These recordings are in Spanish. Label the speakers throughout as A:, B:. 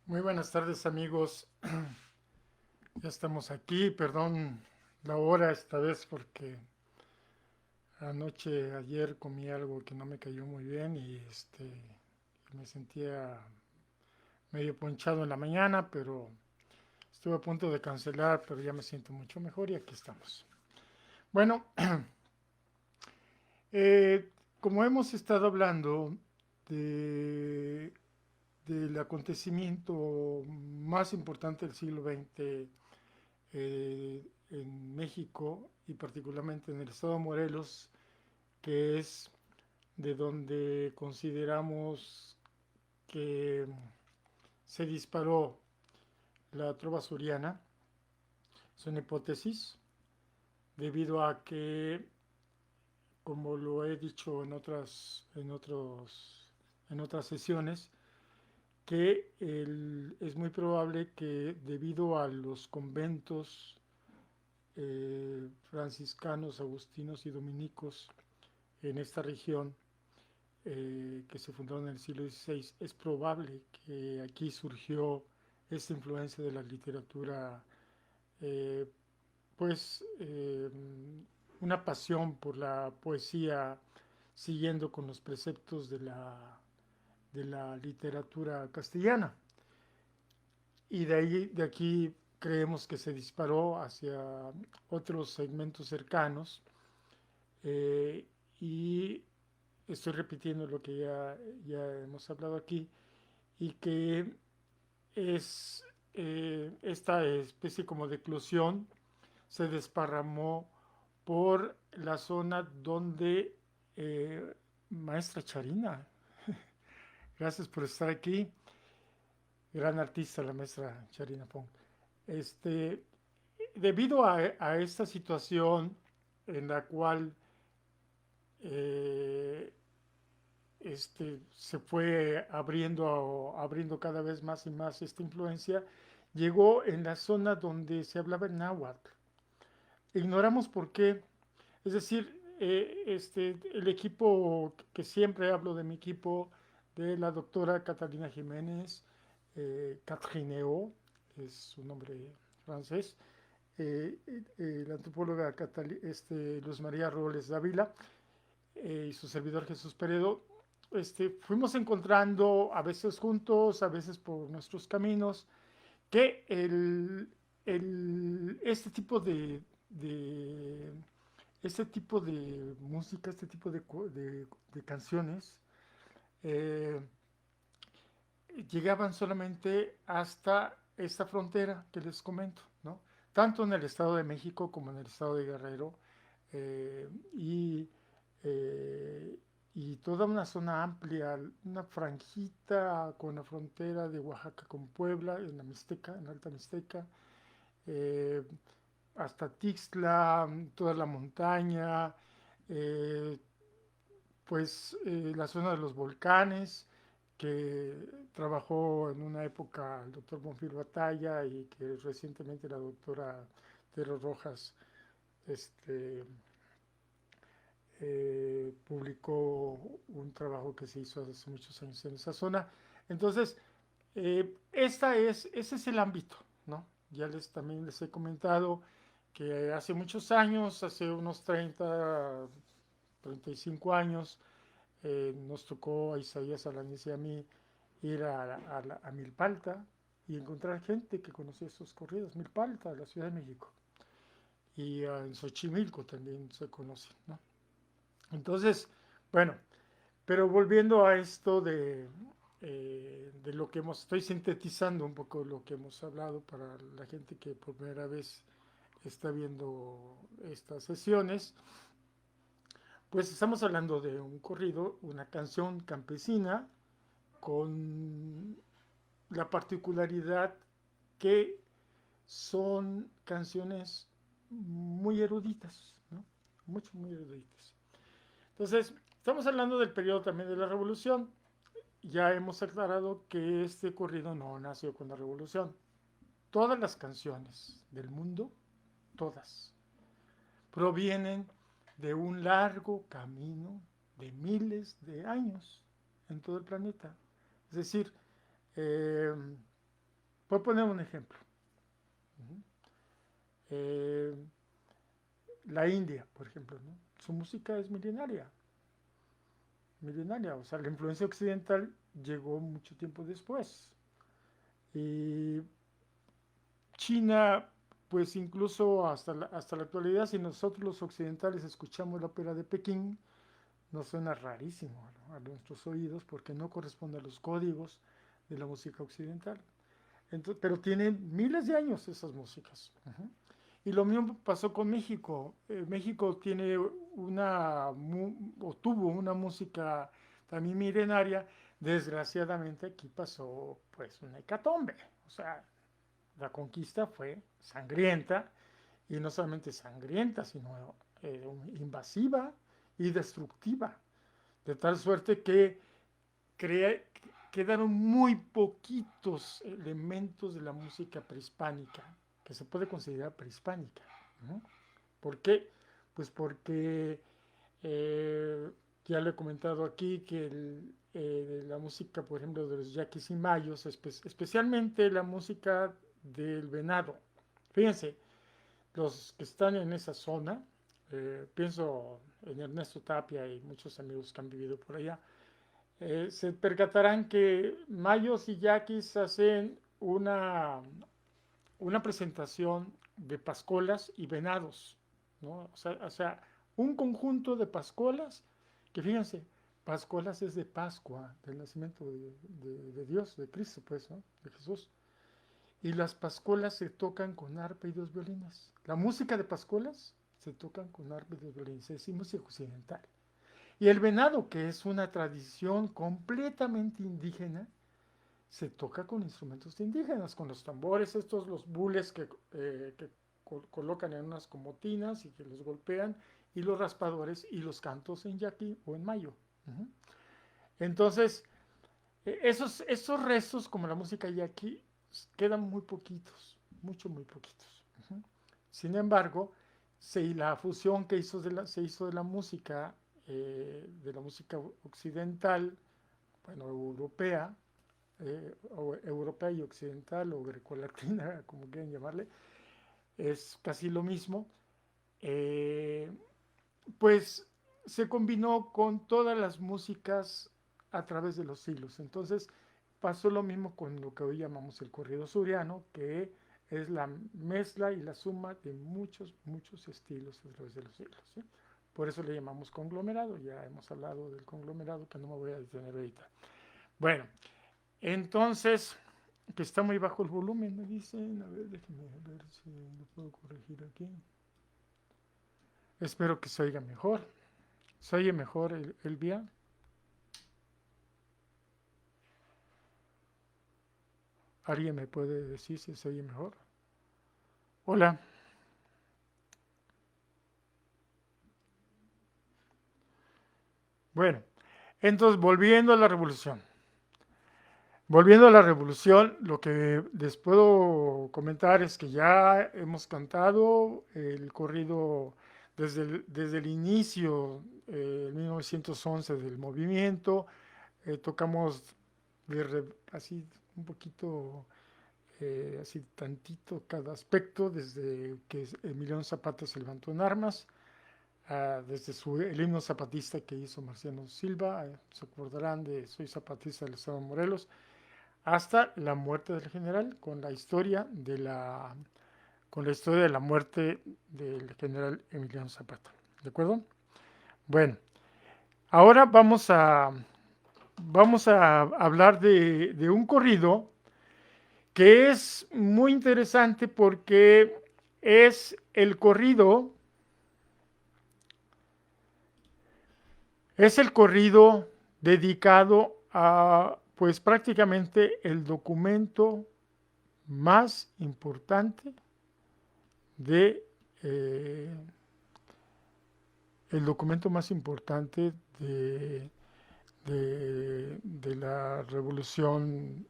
A: Muy buenas tardes amigos, ya estamos aquí, perdón la hora esta vez porque ayer comí algo que no me cayó muy bien y me sentía medio ponchado en la mañana, pero estuve a punto de cancelar, pero ya me siento mucho mejor y aquí estamos. Bueno, eh, como hemos estado hablando de, del acontecimiento más importante del siglo XX, en México y particularmente en el estado de Morelos, que es de donde consideramos que se disparó la trova suriana. Es una hipótesis debido a que, como lo he dicho en otras sesiones, que es muy probable que debido a los conventos franciscanos, agustinos y dominicos en esta región que se fundaron en el siglo XVI, es probable que aquí surgió esta influencia de la literatura, eh, pues una pasión por la poesía siguiendo con los preceptos de la literatura castellana. Y de aquí creemos que se disparó hacia otros segmentos cercanos, eh, y estoy repitiendo lo que ya hemos hablado aquí, y que es esta especie como de eclosión se desparramó por la zona donde maestra Charina, gracias por estar aquí, gran artista la maestra Charina Pong. Este, debido a esta situación en la cual eh, se fue abriendo cada vez más y más esta influencia, llegó en la zona donde se hablaba el náhuatl. Ignoramos por qué, es decir, el equipo, que siempre hablo de mi equipo, de la doctora Catalina Jiménez, Catrineo, es su nombre francés, la antropóloga Luz María Robles Dávila, y su servidor Jesús Peredo, fuimos encontrando, a veces juntos, a veces por nuestros caminos, que este tipo de, este tipo de música, este tipo de canciones, eh, llegaban solamente hasta esta frontera que les comento, ¿no? Tanto en el Estado de México como en el Estado de Guerrero, eh, y, eh, y toda una zona amplia, una franjita con la frontera de Oaxaca con Puebla, en la Mixteca, en Alta Mixteca, eh, hasta Tixla, toda la montaña, eh, la zona de los volcanes, que trabajó en una época el doctor Bonfil Batalla y que recientemente la doctora Tero Rojas este, publicó un trabajo que se hizo hace muchos años en esa zona. Entonces, ese es el ámbito, ¿no? También les he comentado que hace muchos años, hace unos 35 años, nos tocó a Isaías Alanis y a mí ir a Milpalta y encontrar gente que conocía esos corridos. Milpalta, la Ciudad de México. Y en Xochimilco también se conoce, ¿no? Entonces, bueno, pero volviendo a esto de lo que estoy sintetizando un poco lo que hemos hablado para la gente que por primera vez está viendo estas sesiones. Pues estamos hablando de un corrido, una canción campesina con la particularidad que son canciones muy eruditas, ¿no? Mucho, muy eruditas. Entonces, estamos hablando del periodo también de la Revolución. Ya hemos aclarado que este corrido no nació con la Revolución. Todas las canciones del mundo, todas, provienen de un largo camino de miles de años en todo el planeta. Es decir, eh, Voy a poner un ejemplo. Eh, la India, por ejemplo, ¿no? Su música es milenaria, milenaria, o sea, la influencia occidental llegó mucho tiempo después. Y China, pues incluso hasta la actualidad, si nosotros los occidentales escuchamos la ópera de Pekín, nos suena rarísimo, ¿no?, a nuestros oídos porque no corresponde a los códigos de la música occidental. Entonces, pero tienen miles de años esas músicas. Uh-huh. Y lo mismo pasó con México. México tiene o tuvo una música también milenaria. Desgraciadamente aquí pasó pues una hecatombe. O sea, la conquista fue sangrienta, y no solamente sangrienta, sino invasiva y destructiva, de tal suerte que quedaron muy poquitos elementos de la música prehispánica, que se puede considerar prehispánica, ¿no? ¿Por qué? Pues porque eh, ya le he comentado aquí que la música, por ejemplo, de los yaquis y mayos, especialmente la música del venado. Fíjense, los que están en esa zona, pienso en Ernesto Tapia y muchos amigos que han vivido por allá, se percatarán que mayos y yaquis hacen una presentación de pascolas y venados, ¿no? O sea, un conjunto de pascolas, que fíjense, pascolas es de Pascua, del nacimiento de Dios, de Cristo, pues, ¿no?, de Jesús. Y las pascolas se tocan con arpa y dos violines. La música de pascolas se tocan con arpa y dos violines, es música occidental. Y el venado, que es una tradición completamente indígena, se toca con instrumentos indígenas, con los tambores, estos, los bules que colocan en unas como tinas y que los golpean, y los raspadores y los cantos en yaqui o en mayo. Uh-huh. Entonces, esos restos, como la música yaqui, quedan muy poquitos, muy poquitos. Uh-huh. Sin embargo, la fusión que se hizo de la música occidental, bueno, europea, o europea y occidental, o grecolatina, como quieran llamarle, es casi lo mismo, eh, pues se combinó con todas las músicas a través de los siglos. Entonces pasó lo mismo con lo que hoy llamamos el corrido suriano, que es la mezcla y la suma de muchos estilos a través de los siglos, ¿sí? Por eso le llamamos conglomerado. Ya hemos hablado del conglomerado, que no me voy a detener ahorita. Bueno, entonces, que está muy bajo el volumen, me dicen. A ver, déjenme ver si lo puedo corregir aquí. Espero que se oiga mejor. ¿Se oye mejor el vía? ¿Alguien me puede decir si se oye mejor? Hola. Bueno, entonces volviendo a la revolución. Volviendo a la revolución, lo que les puedo comentar es que ya hemos cantado el corrido desde el inicio, en 1911, del movimiento. Tocamos así un poquito, así tantito cada aspecto, desde que Emiliano Zapata se levantó en armas, desde el himno zapatista que hizo Marciano Silva, se acordarán de Soy Zapatista del Estado de Morelos, hasta la muerte del general, con la historia de la muerte del general Emiliano Zapata. ¿De acuerdo? Bueno, ahora vamos a hablar de un corrido que es muy interesante porque es el corrido dedicado a, pues, prácticamente el documento más importante de eh, el documento más importante de la revolución,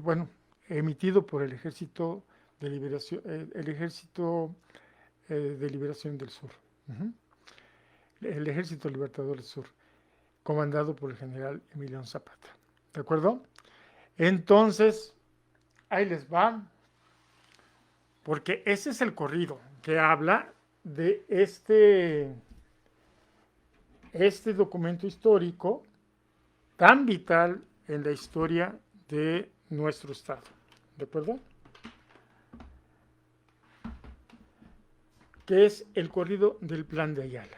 A: bueno, emitido por el Ejército de Liberación, de Liberación del Sur, uh-huh, el Ejército Libertador del Sur, comandado por el general Emiliano Zapata. ¿De acuerdo? Entonces, ahí les va, porque ese es el corrido que habla de este documento histórico tan vital en la historia de nuestro estado. ¿De acuerdo? Que es el corrido del Plan de Ayala.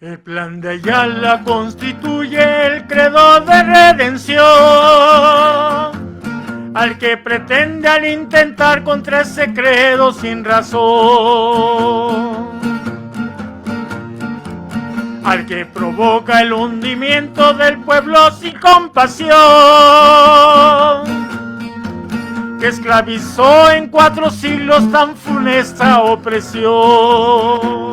A: El Plan de Ayala constituye el credo de redención al que pretende al intentar contra ese credo sin razón, al que provoca el hundimiento del pueblo sin compasión, que esclavizó en 4 siglos tan funesta opresión.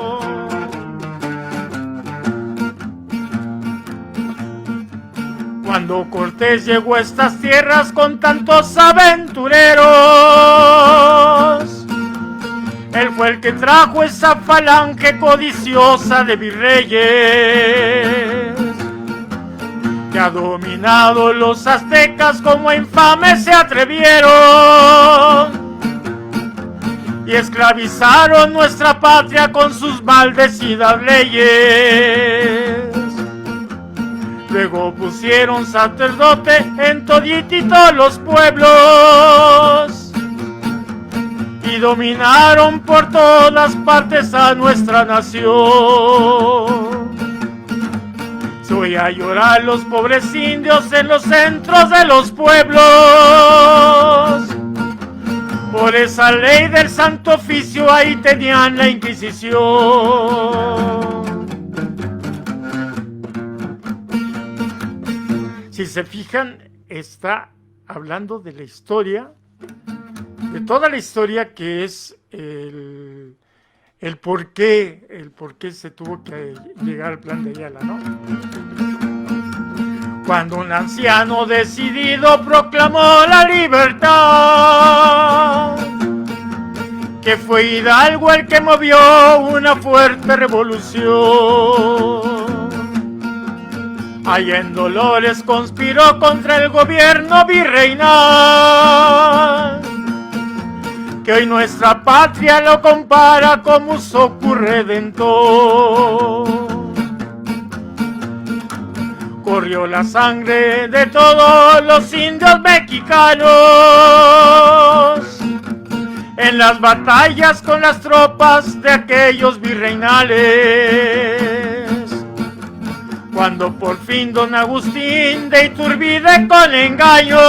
A: Cuando Cortés llegó a estas tierras con tantos aventureros, él fue el que trajo esa falange codiciosa de virreyes, que ha dominado los aztecas como infames se atrevieron, y esclavizaron nuestra patria con sus maldecidas leyes. Luego pusieron sacerdote en todititos los pueblos y dominaron por todas partes a nuestra nación. Se oía a llorar los pobres indios en los centros de los pueblos por esa ley del Santo Oficio. Ahí tenían la Inquisición. Si se fijan, está hablando de la historia, de toda la historia, que es el por qué se tuvo que llegar al Plan de Ayala, ¿no? Cuando un anciano decidido proclamó la libertad, que fue Hidalgo el que movió una fuerte revolución. Allá en Dolores conspiró contra el gobierno virreinal, que hoy nuestra patria lo compara como su redentor. Corrió la sangre de todos los indios mexicanos en las batallas con las tropas de aquellos virreinales. Cuando por fin don Agustín de Iturbide con engaños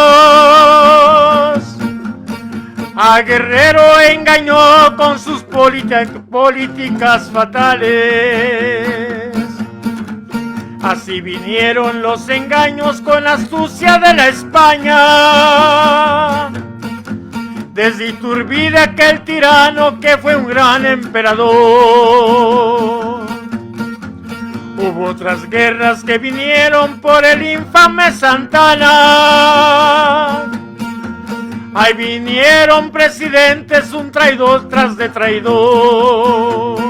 A: a Guerrero engañó con sus políticas fatales. Así vinieron los engaños con la astucia de la España. Desde Iturbide aquel tirano que fue un gran emperador. Hubo otras guerras que vinieron por el infame Santana. Ahí vinieron presidentes, un traidor tras de traidor.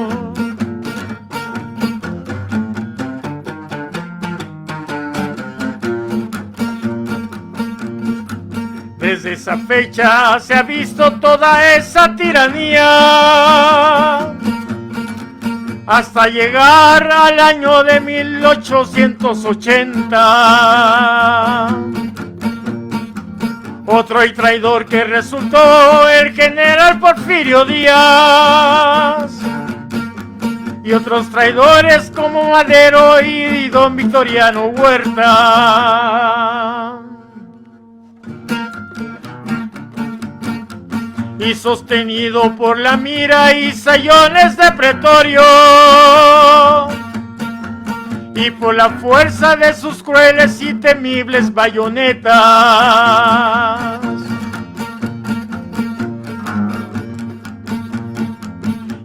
A: Desde esa fecha se ha visto toda esa tiranía, hasta llegar al año de 1880. Otro y traidor que resultó el general Porfirio Díaz, y otros traidores como Madero y don Victoriano Huerta. y sostenido por la mira y sayones de pretorio, y por la fuerza de sus crueles y temibles bayonetas.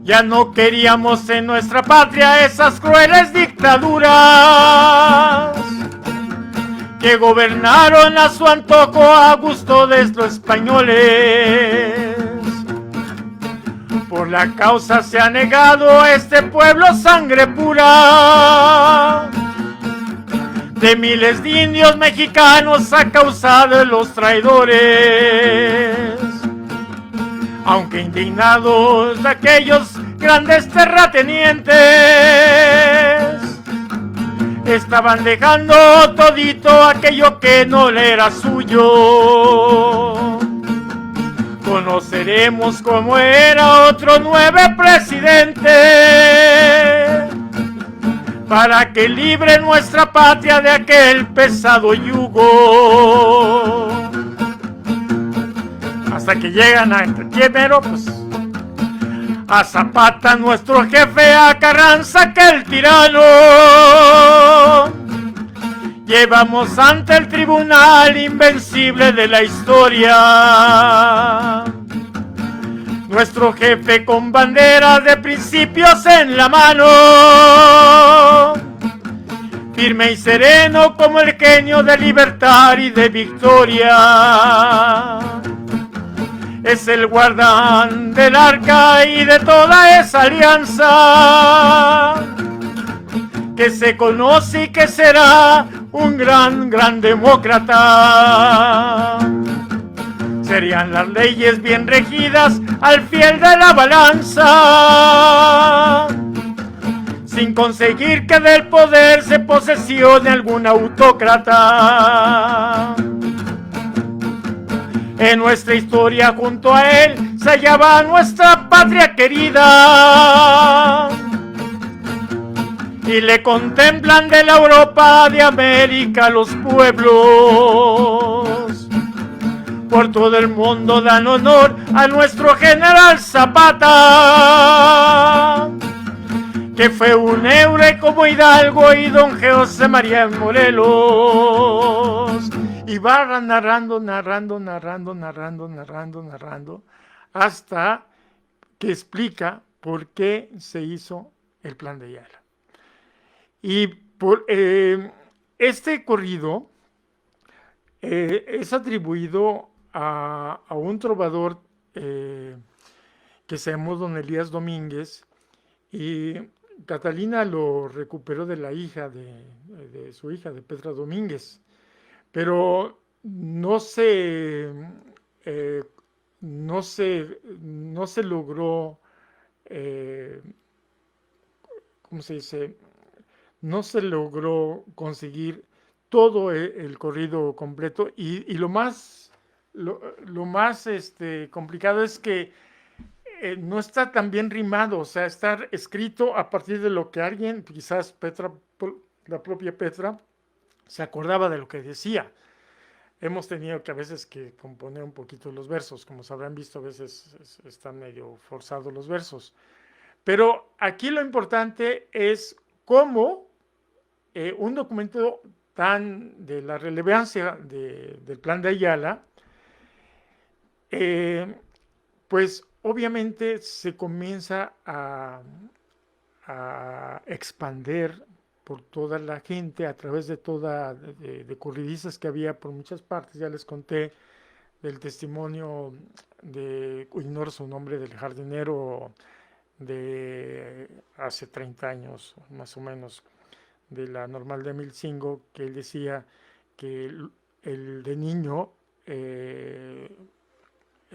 A: Ya no queríamos en nuestra patria esas crueles dictaduras que gobernaron a su antojo a gusto de los españoles. Por la causa se ha negado a este pueblo sangre pura de miles de indios mexicanos a causa de los traidores. Aunque indignados de aquellos grandes terratenientes estaban dejando todito aquello que no le era suyo. Conoceremos cómo era otro 9 presidente para que libre nuestra patria de aquel pesado yugo. Hasta que llegan a primero, pues, a Zapata, nuestro jefe, a Carranza, aquel tirano. Llevamos ante el tribunal invencible de la historia. Nuestro jefe con bandera de principios en la mano, firme y sereno como el genio de libertad y de victoria. Es el guardián del arca y de toda esa alianza que se conoce y que será un gran demócrata. Serían las leyes bien regidas al fiel de la balanza, sin conseguir que del poder se posesione algún autócrata. En nuestra historia junto a él se hallaba nuestra patria querida, y le contemplan de la Europa de América los pueblos. Por todo el mundo dan honor a nuestro general Zapata, que fue un héroe como Hidalgo y don José María Morelos. Y va narrando, hasta que explica por qué se hizo el Plan de Ayala. Y por este corrido es atribuido a un trovador que se llamó don Elías Domínguez, y Catalina lo recuperó de la hija de su hija, de Petra Domínguez. Pero no se logró, ¿cómo se dice? No se logró conseguir todo el corrido completo, y lo más complicado es que no está tan bien rimado, o sea, está escrito a partir de lo que alguien, quizás Petra, la propia Petra, se acordaba de lo que decía. Hemos tenido que a veces que componer un poquito los versos, como se habrán visto, a veces están medio forzados los versos. Pero aquí lo importante es cómo un documento tan de la relevancia del Plan de Ayala, pues obviamente se comienza a expandir por toda la gente, a través de corridistas que había por muchas partes. Ya les conté del testimonio ignoro su nombre, del jardinero de hace 30 años, más o menos, de la Normal de Milcingo, que él decía que el de niño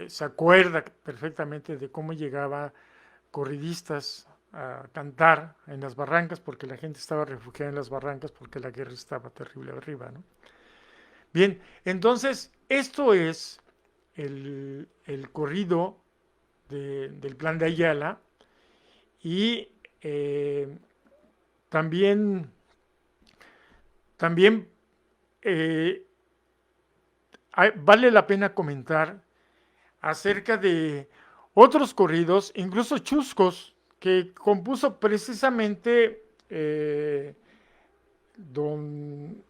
A: se acuerda perfectamente de cómo llegaba corridistas a cantar en las barrancas, porque la gente estaba refugiada en las barrancas porque la guerra estaba terrible arriba, ¿no? Bien, entonces esto es el corrido del Plan de Ayala, y también vale la pena comentar acerca de otros corridos, incluso chuscos, que compuso precisamente don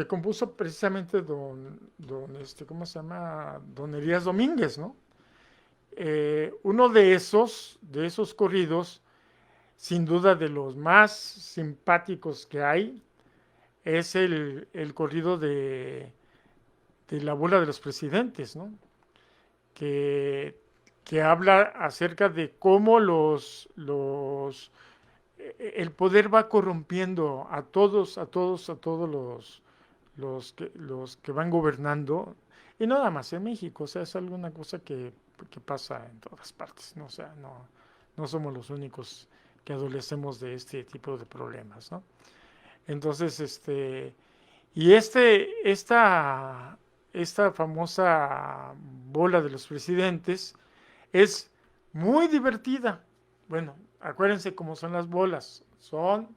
A: ¿cómo se llama? Don Elías Domínguez, ¿no? Uno de esos corridos, sin duda de los más simpáticos que hay, es el corrido de la bola de los presidentes, ¿no? Que habla acerca de cómo el poder va corrompiendo a todos los que van gobernando, y no nada más en México, o sea, es alguna cosa que pasa en todas partes, ¿no? O sea, no somos los únicos que adolecemos de este tipo de problemas, ¿no? Entonces, y esta famosa bola de los presidentes es muy divertida. Bueno, acuérdense cómo son las bolas. Son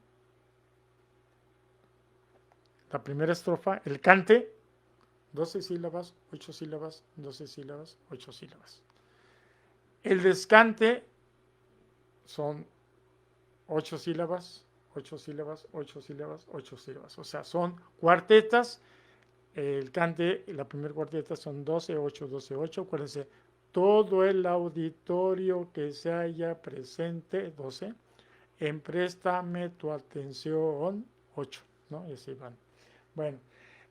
A: la primera estrofa, el cante, 12 sílabas, 8 sílabas, 12 sílabas, 8 sílabas. El descante son 8 sílabas, 8 sílabas, 8 sílabas, 8 sílabas. O sea, son cuartetas. El cante, la primera cuarteta son 12, 8, 12, 8. Acuérdense, todo el auditorio que se haya presente, 12, empréstame tu atención, 8, ¿no? Y así van. Bueno,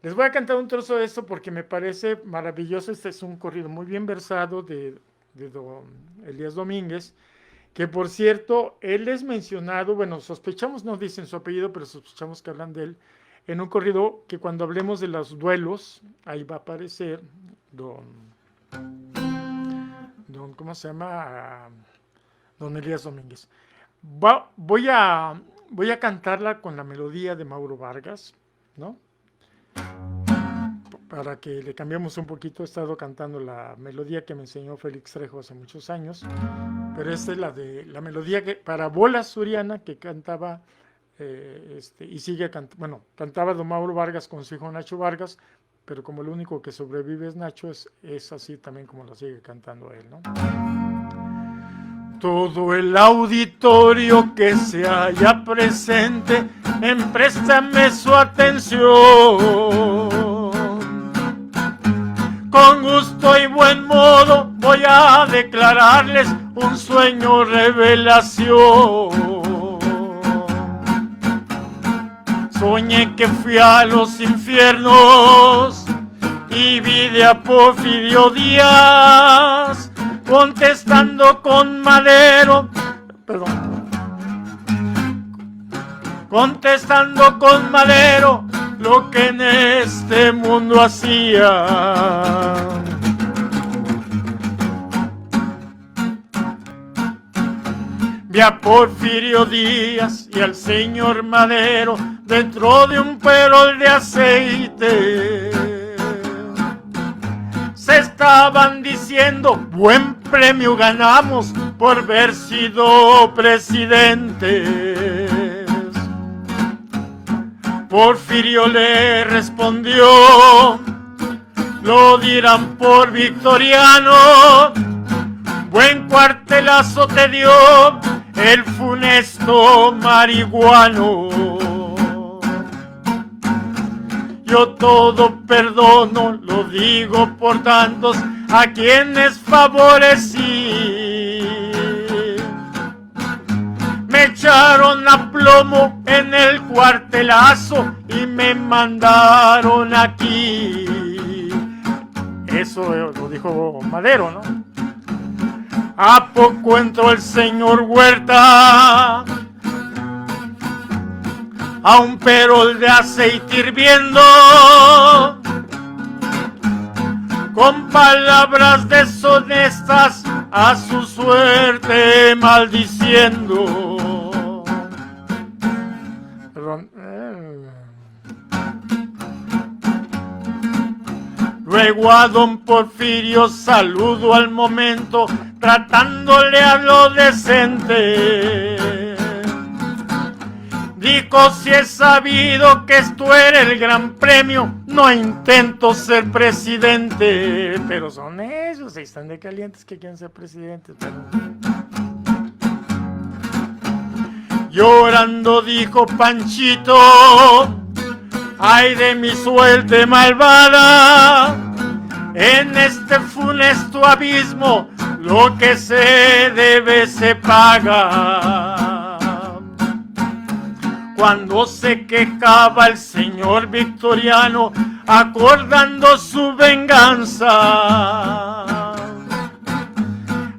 A: les voy a cantar un trozo de esto porque me parece maravilloso. Este es un corrido muy bien versado de don Elías Domínguez, que por cierto, él es mencionado, bueno, sospechamos, no dicen su apellido, pero sospechamos que hablan de él, en un corrido que cuando hablemos de los duelos, ahí va a aparecer ¿cómo se llama? Don Elías Domínguez. Voy a cantarla con la melodía de Mauro Vargas, ¿no? Para que le cambiemos un poquito. He estado cantando la melodía que me enseñó Félix Trejo hace muchos años, pero esta es la melodía para bola suriana que cantaba y sigue cantando. Bueno, cantaba don Mauro Vargas con su hijo Nacho Vargas, pero como el único que sobrevive es Nacho, es así también como lo sigue cantando él, ¿no? Todo el auditorio que se haya presente, empréstame su atención. Con gusto y buen modo voy a declararles un sueño revelación. Soñé que fui a los infiernos y vi de a Porfirio Díaz contestando con Madero, lo que en este mundo hacía. Vi a Porfirio Díaz y al señor Madero dentro de un perol de aceite. Se estaban diciendo, buen premio ganamos por haber sido presidentes. Porfirio le respondió, lo dirán por victoriano, buen cuartelazo te dio el funesto marihuano. Yo todo perdono, lo digo por tantos a quienes favorecí. Me echaron a plomo en el cuartelazo y me mandaron aquí. Eso lo dijo Madero, ¿no? ¿A poco entró el señor Huerta a un perol de aceite hirviendo, con palabras deshonestas a su suerte maldiciendo? Perdón. Luego a don Porfirio saludo al momento, tratándole a lo decente. Dijo: si he sabido que esto era el gran premio, no intento ser presidente. Pero son ellos, están de calientes que quieren ser presidentes. Pero... llorando dijo Panchito: ay de mi suerte malvada, en este funesto abismo lo que se debe se paga. Cuando se quejaba el señor Victoriano, acordando su venganza,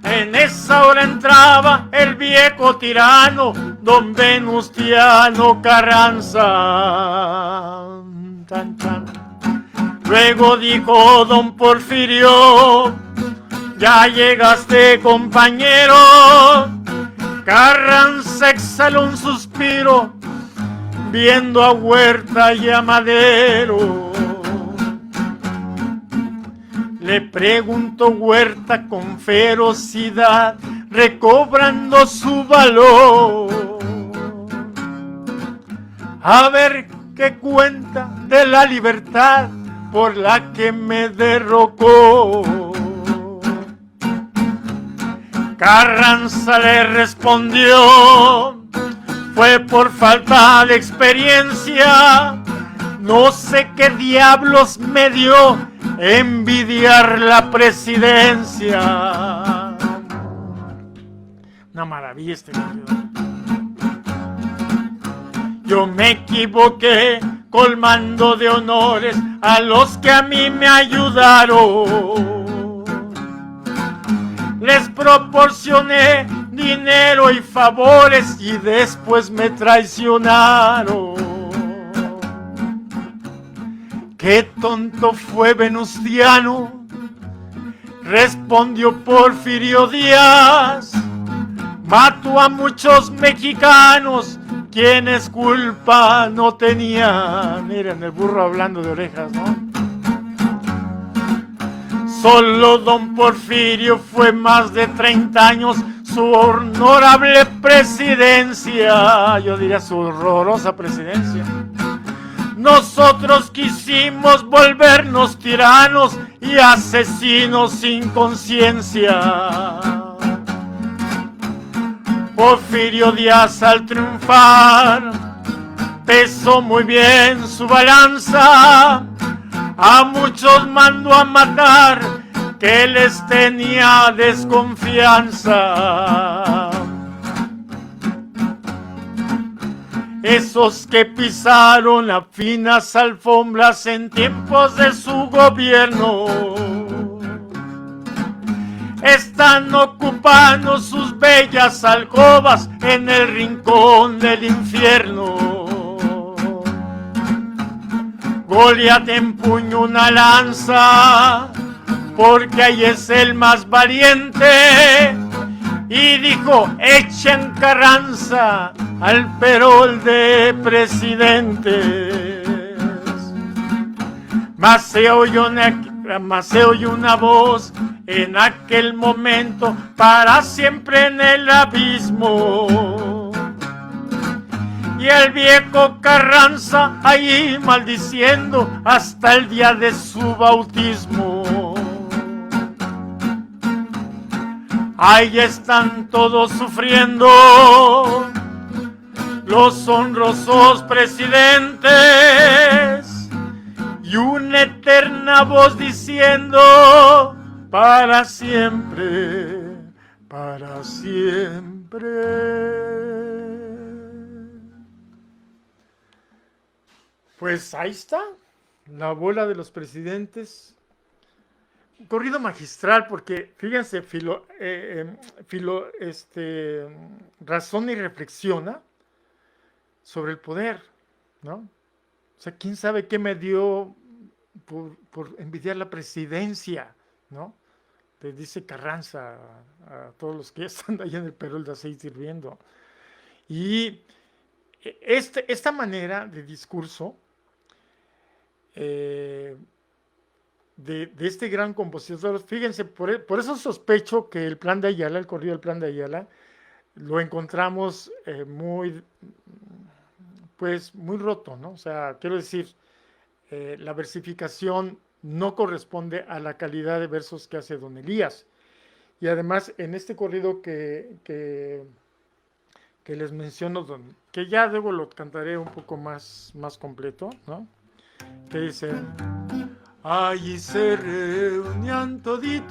A: en esa hora entraba el viejo tirano, don Venustiano Carranza. Tan, tan. Luego dijo don Porfirio: ya llegaste, compañero. Carranza exhaló un suspiro, viendo a Huerta y a Madero. Le preguntó Huerta con ferocidad, recobrando su valor: a ver qué cuenta de la libertad por la que me derrocó. Carranza le respondió: fue por falta de experiencia, no sé qué diablos me dio envidiar la presidencia. Una maravilla este video. Yo me equivoqué colmando de honores a los que a mí me ayudaron. Les proporcioné dinero y favores y después me traicionaron. ¡Qué tonto fue Venustiano!, respondió Porfirio Díaz. Mató a muchos mexicanos quienes culpa no tenían. Miren, el burro hablando de orejas, ¿no? Solo don Porfirio fue más de 30 años su honorable presidencia. Yo diría su horrorosa presidencia. Nosotros quisimos volvernos tiranos y asesinos sin conciencia. Porfirio Díaz al triunfar pesó muy bien su balanza. A muchos mandó a matar que les tenía desconfianza. Esos que pisaron las finas alfombras en tiempos de su gobierno están ocupando sus bellas alcobas en el rincón del infierno. Goliat empuñó una lanza porque ahí es el más valiente y dijo: echen Carranza al perol de presidentes. Mas se oyó una voz en aquel momento, para siempre en el abismo. Y el viejo Carranza ahí maldiciendo hasta el día de su bautismo. Ahí están todos sufriendo los honrosos presidentes y una eterna voz diciendo: para siempre, para siempre. Pues ahí está, la bola de los presidentes. Un corrido magistral, porque fíjense, razona y reflexiona sobre el poder, ¿no? O sea, quién sabe qué me dio por envidiar la presidencia, ¿no? Le dice Carranza a todos los que ya están allá en el perol de aceite hirviendo. Y esta manera de discurso de este gran compositor, fíjense, por eso sospecho que el Plan de Ayala, el corrido del Plan de Ayala, lo encontramos muy pues muy roto, ¿no? O sea, quiero decir, la versificación no corresponde a la calidad de versos que hace don Elías. Y además, en este corrido que les menciono, que ya luego lo cantaré un poco más completo, ¿no? Que dice, allí se reunían toditos,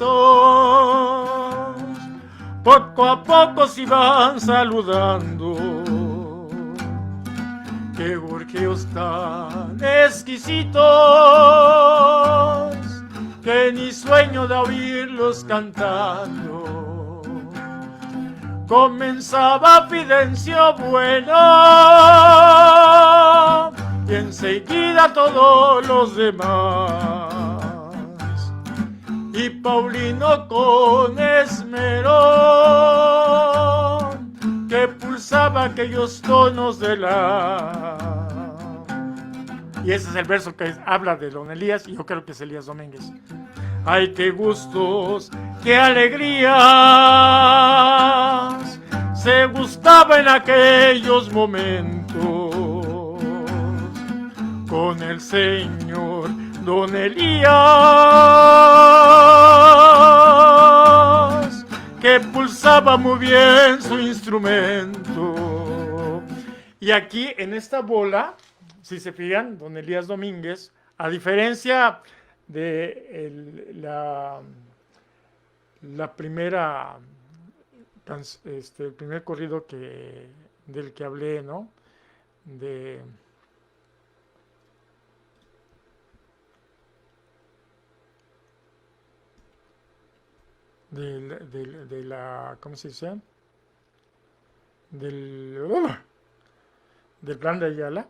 A: poco a poco se iban saludando, qué gorjeos tan exquisitos, que ni sueño de oírlos cantando. Comenzaba Fidencio bueno y enseguida todos los demás. Y Paulino con esmero que pulsaba aquellos tonos de la... Y ese es el verso que habla de don Elías, y yo creo que es Elías Domínguez. ¡Ay, qué gustos, qué alegrías! Se gustaba en aquellos momentos con el señor don Elías, que pulsaba muy bien su instrumento. Y aquí en esta bola, si se fijan, don Elías Domínguez, a diferencia de la primera, el primer corrido del que hablé, ¿no? De la, ¿cómo se dice? Del plan de Ayala.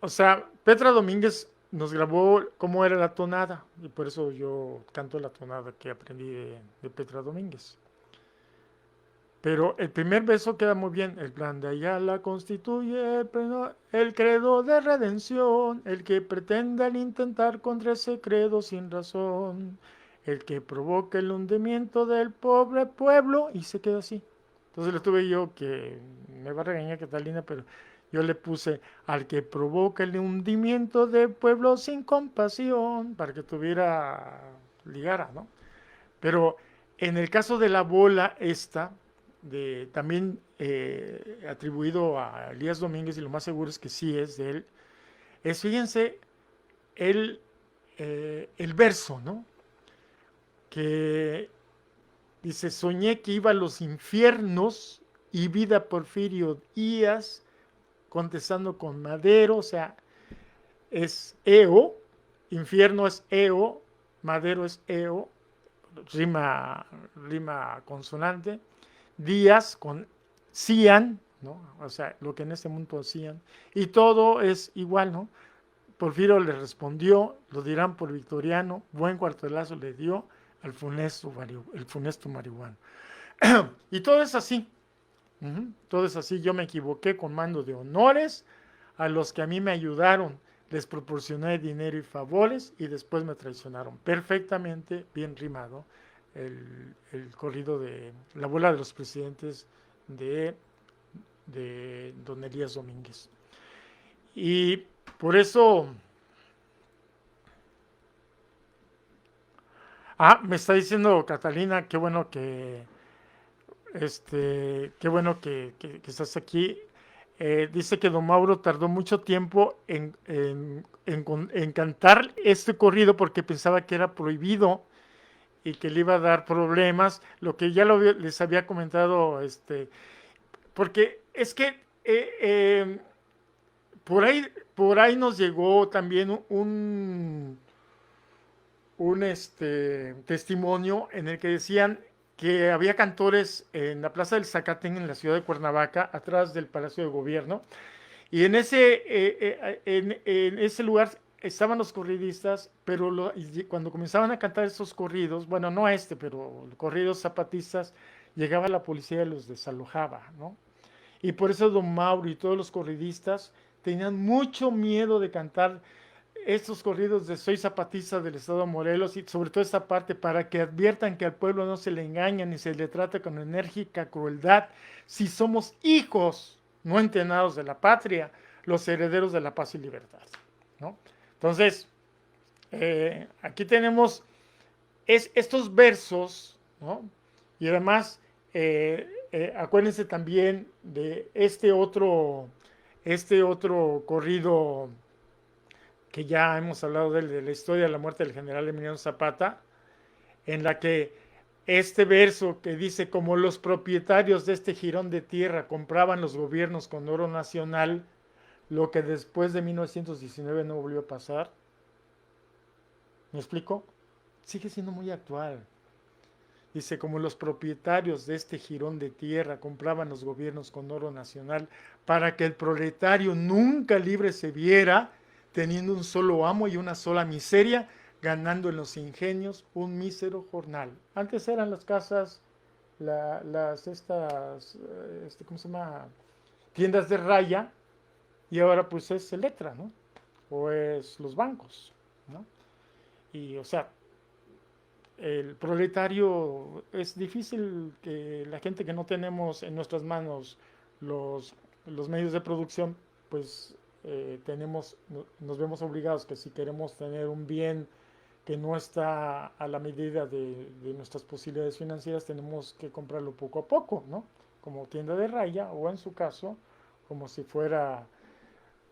A: O sea, Petra Domínguez nos grabó cómo era la tonada, y por eso yo canto la tonada que aprendí de Petra Domínguez. Pero el primer verso queda muy bien. El plan de Ayala constituye el credo de redención, el que pretenda intentar contra ese credo sin razón, el que provoca el hundimiento del pobre pueblo, y se queda así. Entonces le tuve yo que, me va a regañar Catalina, pero yo le puse al que provoca el hundimiento del pueblo sin compasión, para que ligara, ¿no? Pero en el caso de la bola también atribuido a Elías Domínguez, y lo más seguro es que sí es de él, fíjense, el verso, ¿no? Que dice, soñé que iba a los infiernos y vida Porfirio Díaz contestando con Madero, o sea, es Eo, infierno es Eo, Madero es Eo, rima consonante, Díaz con Cian, ¿no? O sea, lo que en este mundo Cian, y todo es igual, ¿no? Porfirio le respondió, lo dirán por Victoriano, buen cuartelazo le dio al funesto marihuano. Y todo es así. Todo es así. Yo me equivoqué con mando de honores. A los que a mí me ayudaron les proporcioné dinero y favores y después me traicionaron. Perfectamente bien rimado el corrido de la bola de los presidentes de don Elías Domínguez. Y por eso... me está diciendo Catalina, qué bueno que estás aquí. Dice que don Mauro tardó mucho tiempo en cantar este corrido porque pensaba que era prohibido y que le iba a dar problemas, lo que ya les había comentado, porque es que por ahí nos llegó también un testimonio en el que decían que había cantores en la Plaza del Zacatén, en la ciudad de Cuernavaca, atrás del Palacio de Gobierno, y en ese lugar estaban los corridistas, pero cuando comenzaban a cantar esos corridos, bueno, no pero corridos zapatistas, llegaba la policía y los desalojaba, ¿no? Y por eso don Mauro y todos los corridistas tenían mucho miedo de cantar estos corridos de Soy Zapatista del Estado de Morelos y sobre todo esta parte para que adviertan que al pueblo no se le engaña ni se le trata con enérgica crueldad, si somos hijos no entrenados de la patria, los herederos de la paz y libertad, ¿no? Entonces, aquí tenemos estos versos, ¿no? Y además, acuérdense también de este otro corrido que ya hemos hablado de la historia de la muerte del general Emiliano Zapata, en la que este verso que dice, como los propietarios de este jirón de tierra compraban los gobiernos con oro nacional, lo que después de 1919 no volvió a pasar. ¿Me explico? Sigue siendo muy actual. Dice, como los propietarios de este jirón de tierra compraban los gobiernos con oro nacional para que el proletario nunca libre se viera, teniendo un solo amo y una sola miseria, ganando en los ingenios un mísero jornal. Antes eran las casas, ¿cómo se llama? Tiendas de raya, y ahora pues es Electra, ¿no? O es los bancos, ¿no? Y o sea, el proletario es difícil que la gente que no tenemos en nuestras manos los medios de producción, pues nos vemos obligados que si queremos tener un bien que no está a la medida de nuestras posibilidades financieras, tenemos que comprarlo poco a poco, ¿no? Como tienda de raya o en su caso, como si fuera,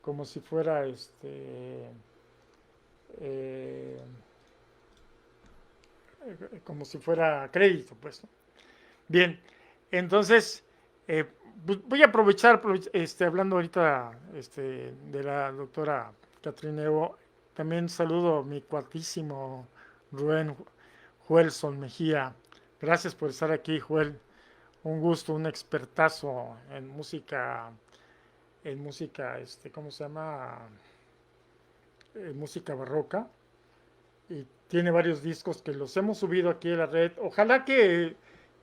A: como si fuera eh, como si fuera crédito, pues, ¿no? Bien, entonces, eh, voy a aprovechar, hablando ahorita de la doctora Catrineo, también saludo a mi cuatísimo Rubén Joelson Mejía. Gracias por estar aquí, Joel. Un gusto, un expertazo en música, ¿cómo se llama? Música barroca. Y tiene varios discos que los hemos subido aquí a la red. Ojalá que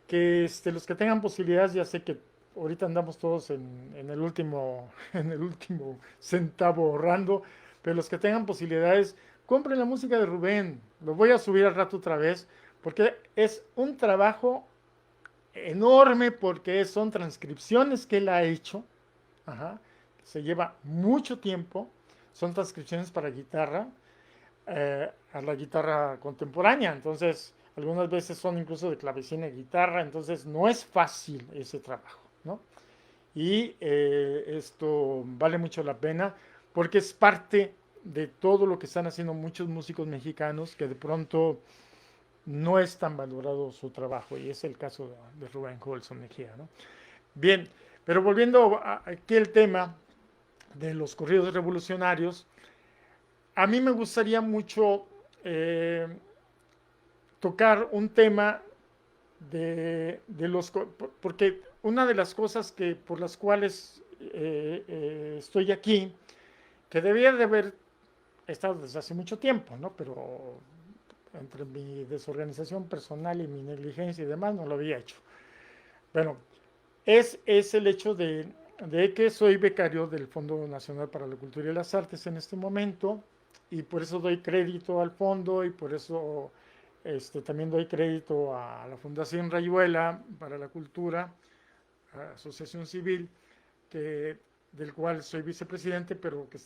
A: los que tengan posibilidades, ya sé que ahorita andamos todos en el último, en el último centavo ahorrando, pero los que tengan posibilidades, compren la música de Rubén. Lo voy a subir al rato otra vez, porque es un trabajo enorme, porque son transcripciones que él ha hecho. Ajá, se lleva mucho tiempo. Son transcripciones para guitarra, a la guitarra contemporánea. Entonces, algunas veces son incluso de clavecina y guitarra. Entonces, no es fácil ese trabajo, ¿no? Y esto vale mucho la pena porque es parte de todo lo que están haciendo muchos músicos mexicanos que de pronto no es tan valorado su trabajo. Y es el caso de Rubén Colson Mejía, ¿no? Bien, pero volviendo aquí al tema de los corridos revolucionarios, a mí me gustaría mucho tocar un tema de los... Porque una de las cosas por las cuales estoy aquí, que debía de haber estado desde hace mucho tiempo, ¿no? Pero entre mi desorganización personal y mi negligencia y demás, no lo había hecho. Bueno, es el hecho de que soy becario del Fondo Nacional para la Cultura y las Artes en este momento, y por eso doy crédito al fondo y por eso también doy crédito a la Fundación Rayuela para la Cultura, Asociación Civil, del cual soy vicepresidente, pero que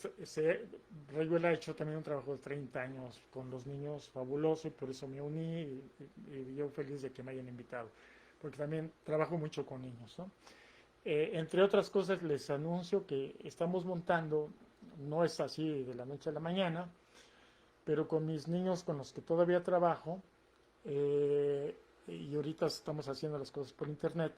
A: Rayuela ha hecho también un trabajo de 30 años con los niños fabuloso, y por eso me uní y yo feliz de que me hayan invitado, porque también trabajo mucho con niños, ¿no? Entre otras cosas, les anuncio que estamos montando, no es así de la noche a la mañana, pero con mis niños con los que todavía trabajo, y ahorita estamos haciendo las cosas por internet,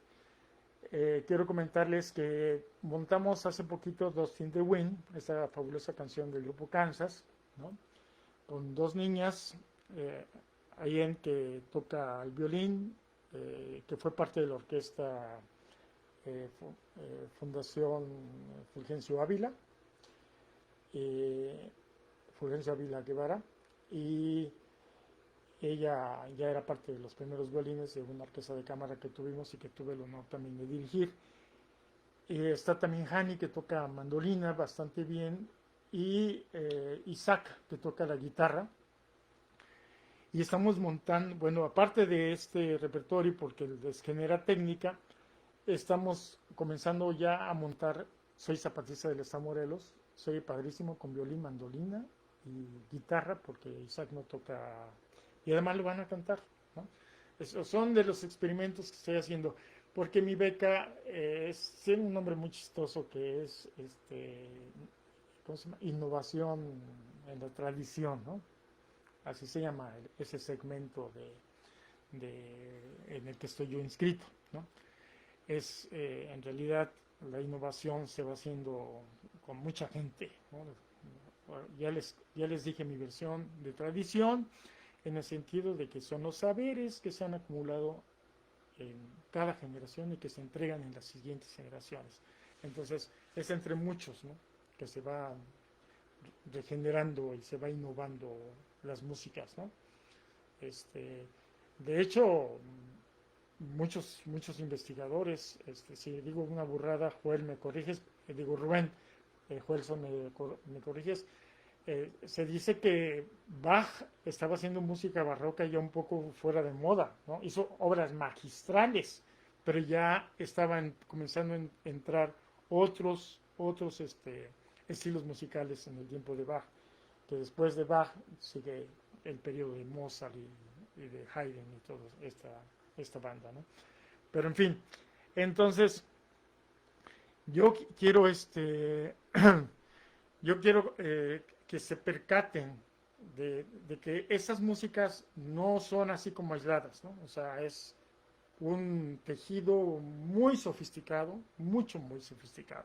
A: quiero comentarles que montamos hace poquito Dust in the Wind, esta fabulosa canción del grupo Kansas, ¿no? Con dos niñas, Ayen, que toca el violín, que fue parte de la orquesta Fundación Fulgencio Ávila, Fulgencio Ávila Guevara, y ella ya era parte de los primeros violines de una orquesta de cámara que tuvimos y que tuve el honor también de dirigir. Está también Hani, que toca mandolina bastante bien, y Isaac, que toca la guitarra. Y estamos montando, bueno, aparte de este repertorio, porque les genera técnica, estamos comenzando ya a montar. Soy zapatista del Estado Morelos, soy padrísimo con violín, mandolina y guitarra, porque Isaac no toca, y además lo van a cantar, ¿no? Esos son de los experimentos que estoy haciendo, porque mi beca tiene un nombre muy chistoso que es ¿cómo se llama? Innovación en la tradición, ¿no? Así se llama ese segmento en el que estoy yo inscrito, ¿no? En realidad la innovación se va haciendo con mucha gente, ¿no? Ya les dije mi versión de tradición, en el sentido de que son los saberes que se han acumulado en cada generación y que se entregan en las siguientes generaciones. Entonces, es entre muchos, ¿no?, que se va regenerando y se va innovando las músicas, ¿no? De hecho, muchos investigadores, si digo una burrada, Joel, me corriges, digo Rubén, Joelson, me corriges, se dice que Bach estaba haciendo música barroca ya un poco fuera de moda, ¿no? Hizo obras magistrales, pero ya estaban comenzando a entrar otros estilos musicales en el tiempo de Bach, que después de Bach sigue el periodo de Mozart y de Haydn y toda esta banda, ¿no? Pero en fin, entonces yo quiero yo quiero que se percaten de que esas músicas no son así como aisladas, ¿no? O sea, es un tejido muy sofisticado, muy sofisticado.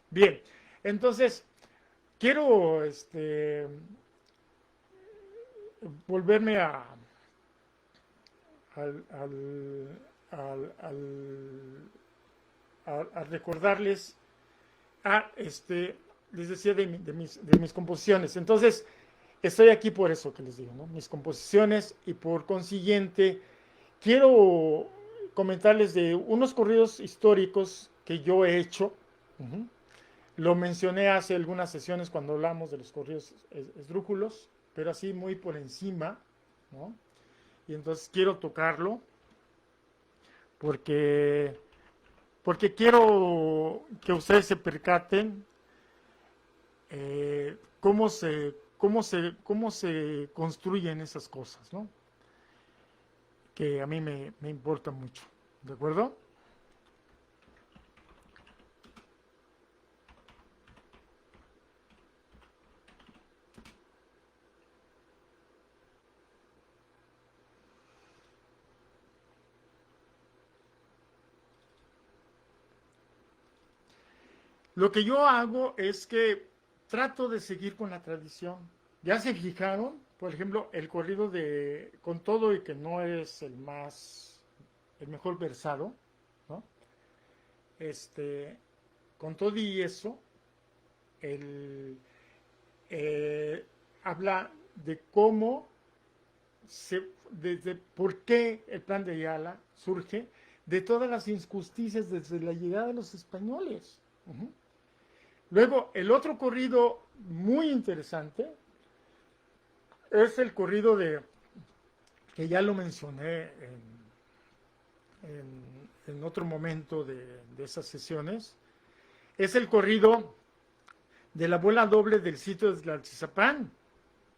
A: Bien, entonces quiero volverme a recordarles les decía de mis composiciones. Entonces, estoy aquí por eso que les digo, ¿no? Mis composiciones, y por consiguiente quiero comentarles de unos corridos históricos que yo he hecho. Uh-huh. Lo mencioné hace algunas sesiones cuando hablamos de los corridos esdrújulos, pero así muy por encima, ¿no? Y entonces quiero tocarlo porque quiero que ustedes se percaten cómo se construyen esas cosas, ¿no? Que a mí me importa mucho, ¿de acuerdo? Lo que yo hago es que trato de seguir con la tradición. ¿Ya se fijaron? Por ejemplo, el corrido con todo y que no es el mejor versado, ¿no? Con todo y eso, habla de cómo de por qué el plan de Ayala surge de todas las injusticias desde la llegada de los españoles. Uh-huh. Luego, el otro corrido muy interesante es el corrido que ya lo mencioné en otro momento de esas sesiones, es el corrido de la bola doble del sitio de Tlaltizapán.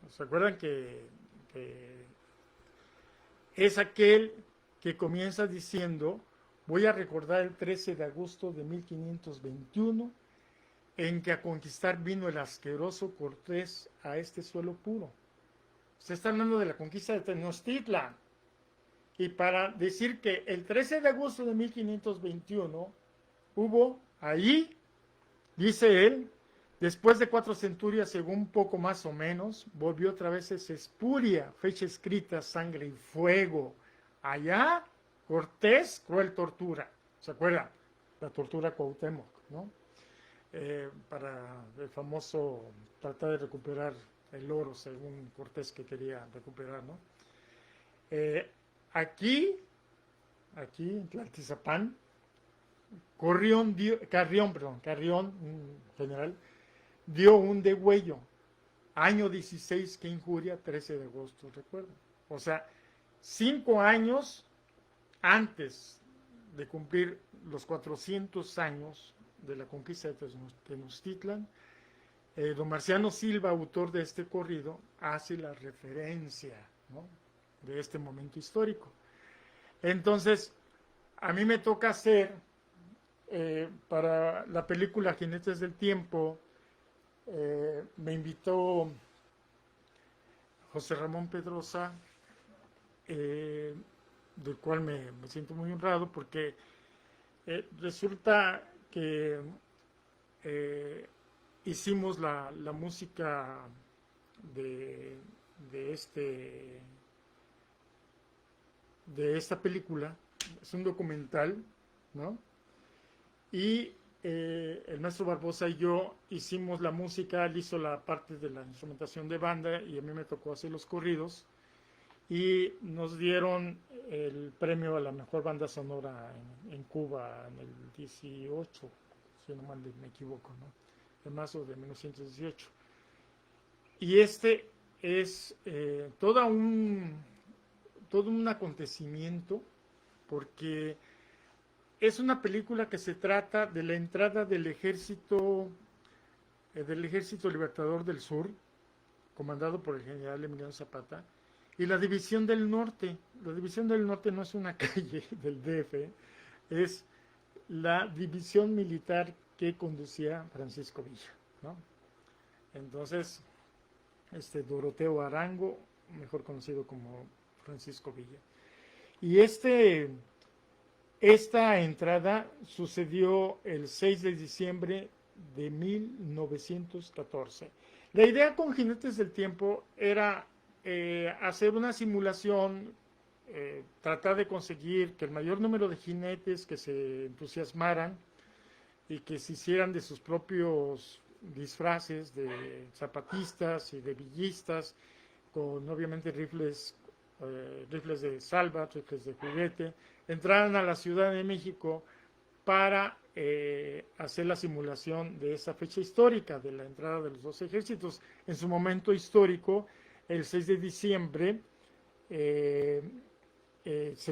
A: ¿Se acuerdan que es aquel que comienza diciendo: voy a recordar el 13 de agosto de 1521, en que a conquistar vino el asqueroso Cortés a este suelo puro? Se está hablando de la conquista de Tenochtitlan. Y para decir que el 13 de agosto de 1521 hubo ahí, dice él, después de 4 centurias, según poco más o menos, volvió otra vez esa espuria, fecha escrita, sangre y fuego. Allá, Cortés, cruel tortura. ¿Se acuerdan? La tortura Cuauhtémoc, ¿no? Para el famoso tratar de recuperar el oro, según Cortés, que quería recuperar, ¿no? Aquí, en Tlaltizapán, Carrión, general, dio un degüello. Año 16, qué injuria, 13 de agosto, recuerdo. O sea, 5 años antes de cumplir los 400 años de la conquista de Tenochtitlan, don Marciano Silva, autor de este corrido, hace la referencia, ¿no?, de este momento histórico. Entonces, a mí me toca hacer, para la película Jinetes del Tiempo, me invitó José Ramón Pedrosa, del cual me siento muy honrado, porque resulta que hicimos la música de esta película. Es un documental, ¿no? Y el maestro Barbosa y yo hicimos la música, él hizo la parte de la instrumentación de banda y a mí me tocó hacer los corridos, y nos dieron el premio a la mejor banda sonora en Cuba en el 18, si no mal me equivoco, ¿no?, en marzo de 1918. Y este es todo un acontecimiento, porque es una película que se trata de la entrada del ejército Libertador del Sur, comandado por el general Emiliano Zapata, y la División del Norte. La División del Norte no es una calle del DF, es la división militar que conducía Francisco Villa, ¿no? Entonces, Doroteo Arango, mejor conocido como Francisco Villa. Y esta entrada sucedió el 6 de diciembre de 1914. La idea con Jinetes del Tiempo era hacer una simulación, tratar de conseguir que el mayor número de jinetes que se entusiasmaran y que se hicieran de sus propios disfraces de zapatistas y de villistas, con obviamente rifles de salva, rifles de juguete, entraran a la Ciudad de México para hacer la simulación de esa fecha histórica de la entrada de los dos ejércitos. En su momento histórico, el 6 de diciembre, se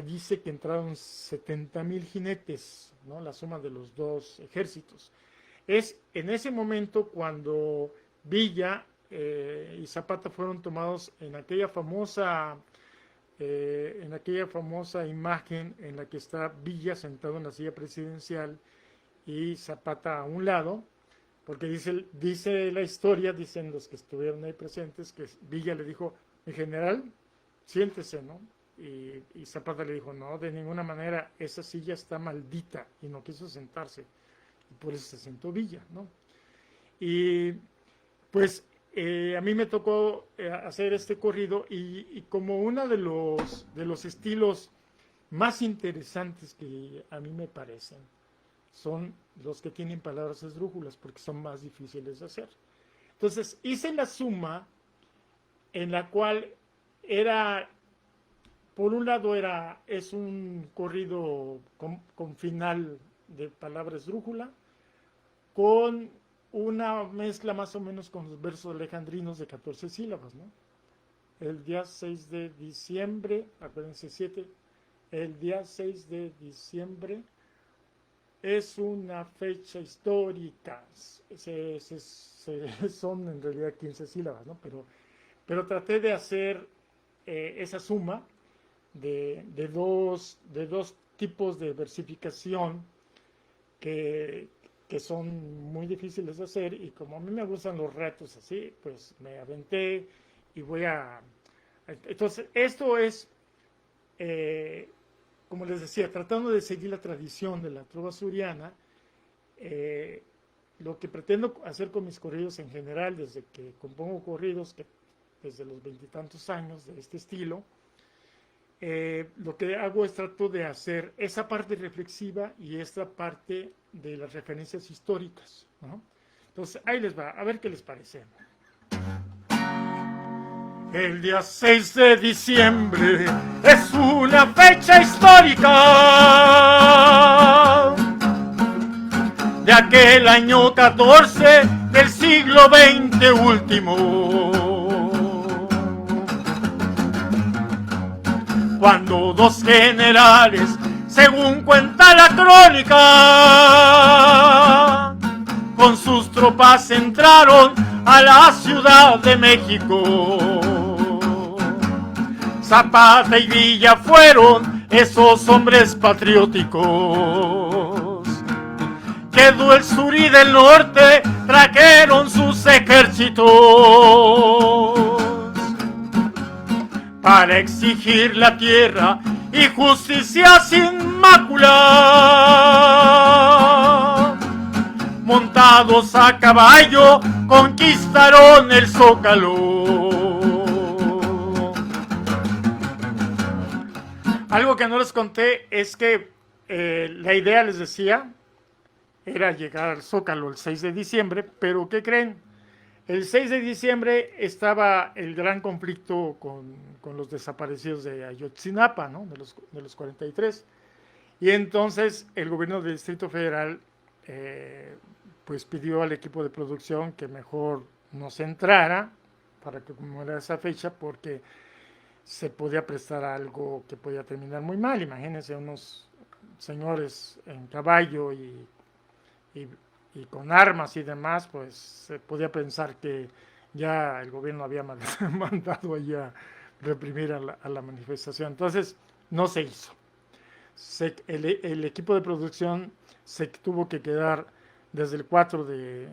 A: dice que entraron 70,000 jinetes, ¿no?, la suma de los dos ejércitos. Es en ese momento cuando Villa y Zapata fueron tomados en aquella famosa imagen en la que está Villa sentado en la silla presidencial y Zapata a un lado, porque dice la historia, dicen los que estuvieron ahí presentes, que Villa le dijo: "Mi general, siéntese", ¿no? Y Zapata le dijo: "No, de ninguna manera, esa silla está maldita", y no quiso sentarse, y por eso se sentó Villa, ¿no? Y pues a mí me tocó hacer este corrido, y como uno de los estilos más interesantes que a mí me parecen son los que tienen palabras esdrújulas, porque son más difíciles de hacer. Entonces hice la suma en la cual por un lado es un corrido con final de palabra esdrújula, con una mezcla más o menos con los versos alejandrinos de 14 sílabas, ¿no? El día 6 de diciembre, acuérdense 7, el día 6 de diciembre es una fecha histórica, son en realidad 15 sílabas, ¿no? Pero traté de hacer esa suma de dos tipos de versificación que son muy difíciles de hacer, y como a mí me gustan los retos así, pues me aventé y entonces esto es, como les decía, tratando de seguir la tradición de la trova asturiana. Lo que pretendo hacer con mis corridos en general, desde que compongo corridos, desde los 20 y tantos años de este estilo, lo que hago es trato de hacer esa parte reflexiva y esta parte de las referencias históricas, ¿no? Entonces, ahí les va, a ver qué les parece. El día 6 de diciembre es una fecha histórica de aquel año 14 del siglo XX último, cuando dos generales, según cuenta la crónica, con sus tropas entraron a la Ciudad de México. Zapata y Villa fueron esos hombres patrióticos que del sur y del norte trajeron sus ejércitos para exigir la tierra y justicia sin mácula. Montados a caballo conquistaron el Zócalo. Algo que no les conté es que la idea, les decía, era llegar al Zócalo el 6 de diciembre, pero ¿qué creen? El 6 de diciembre estaba el gran conflicto con los desaparecidos de Ayotzinapa, ¿no? de los 43, y entonces el gobierno del Distrito Federal pues pidió al equipo de producción que mejor no se entrara para que conmemorara esa fecha, porque se podía prestar a algo que podía terminar muy mal. Imagínense unos señores en caballo y con armas y demás, pues se podía pensar que ya el gobierno había mandado allá reprimir a la manifestación. Entonces no se hizo. El equipo de producción se tuvo que quedar desde el 4 de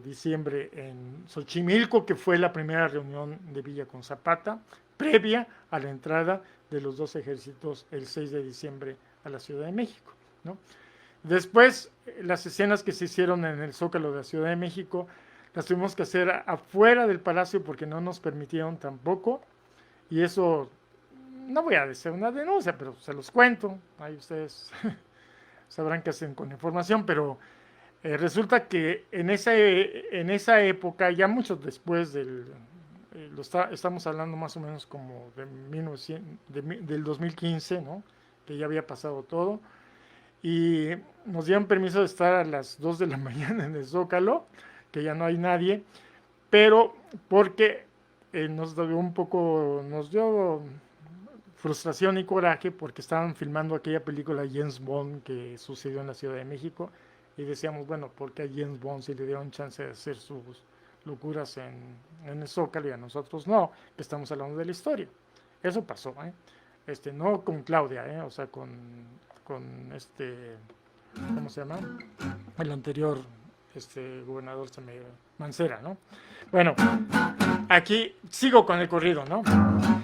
A: diciembre en Xochimilco, que fue la primera reunión de Villa con Zapata, previa a la entrada de los dos ejércitos el 6 de diciembre a la Ciudad de México, ¿no? Después, las escenas que se hicieron en el Zócalo de la Ciudad de México las tuvimos que hacer afuera del palacio porque no nos permitieron tampoco, y eso, no voy a decir una denuncia, pero se los cuento, ahí ustedes sabrán qué hacen con la información, pero resulta que en esa época, ya mucho después estamos hablando más o menos como del 2015, ¿no? Que ya había pasado todo, y nos dieron permiso de estar a las 2 de la mañana en el Zócalo, que ya no hay nadie, pero porque nos dio frustración y coraje porque estaban filmando aquella película James Bond que sucedió en la Ciudad de México, y decíamos, bueno, ¿por qué a James Bond si le dieron chance de hacer sus locuras en el Zócalo y a nosotros no, que estamos hablando de la historia? Eso pasó, no con Claudia, o sea, con ¿cómo se llama? El anterior gobernador Mancera, ¿no? Bueno, aquí sigo con el corrido, ¿no?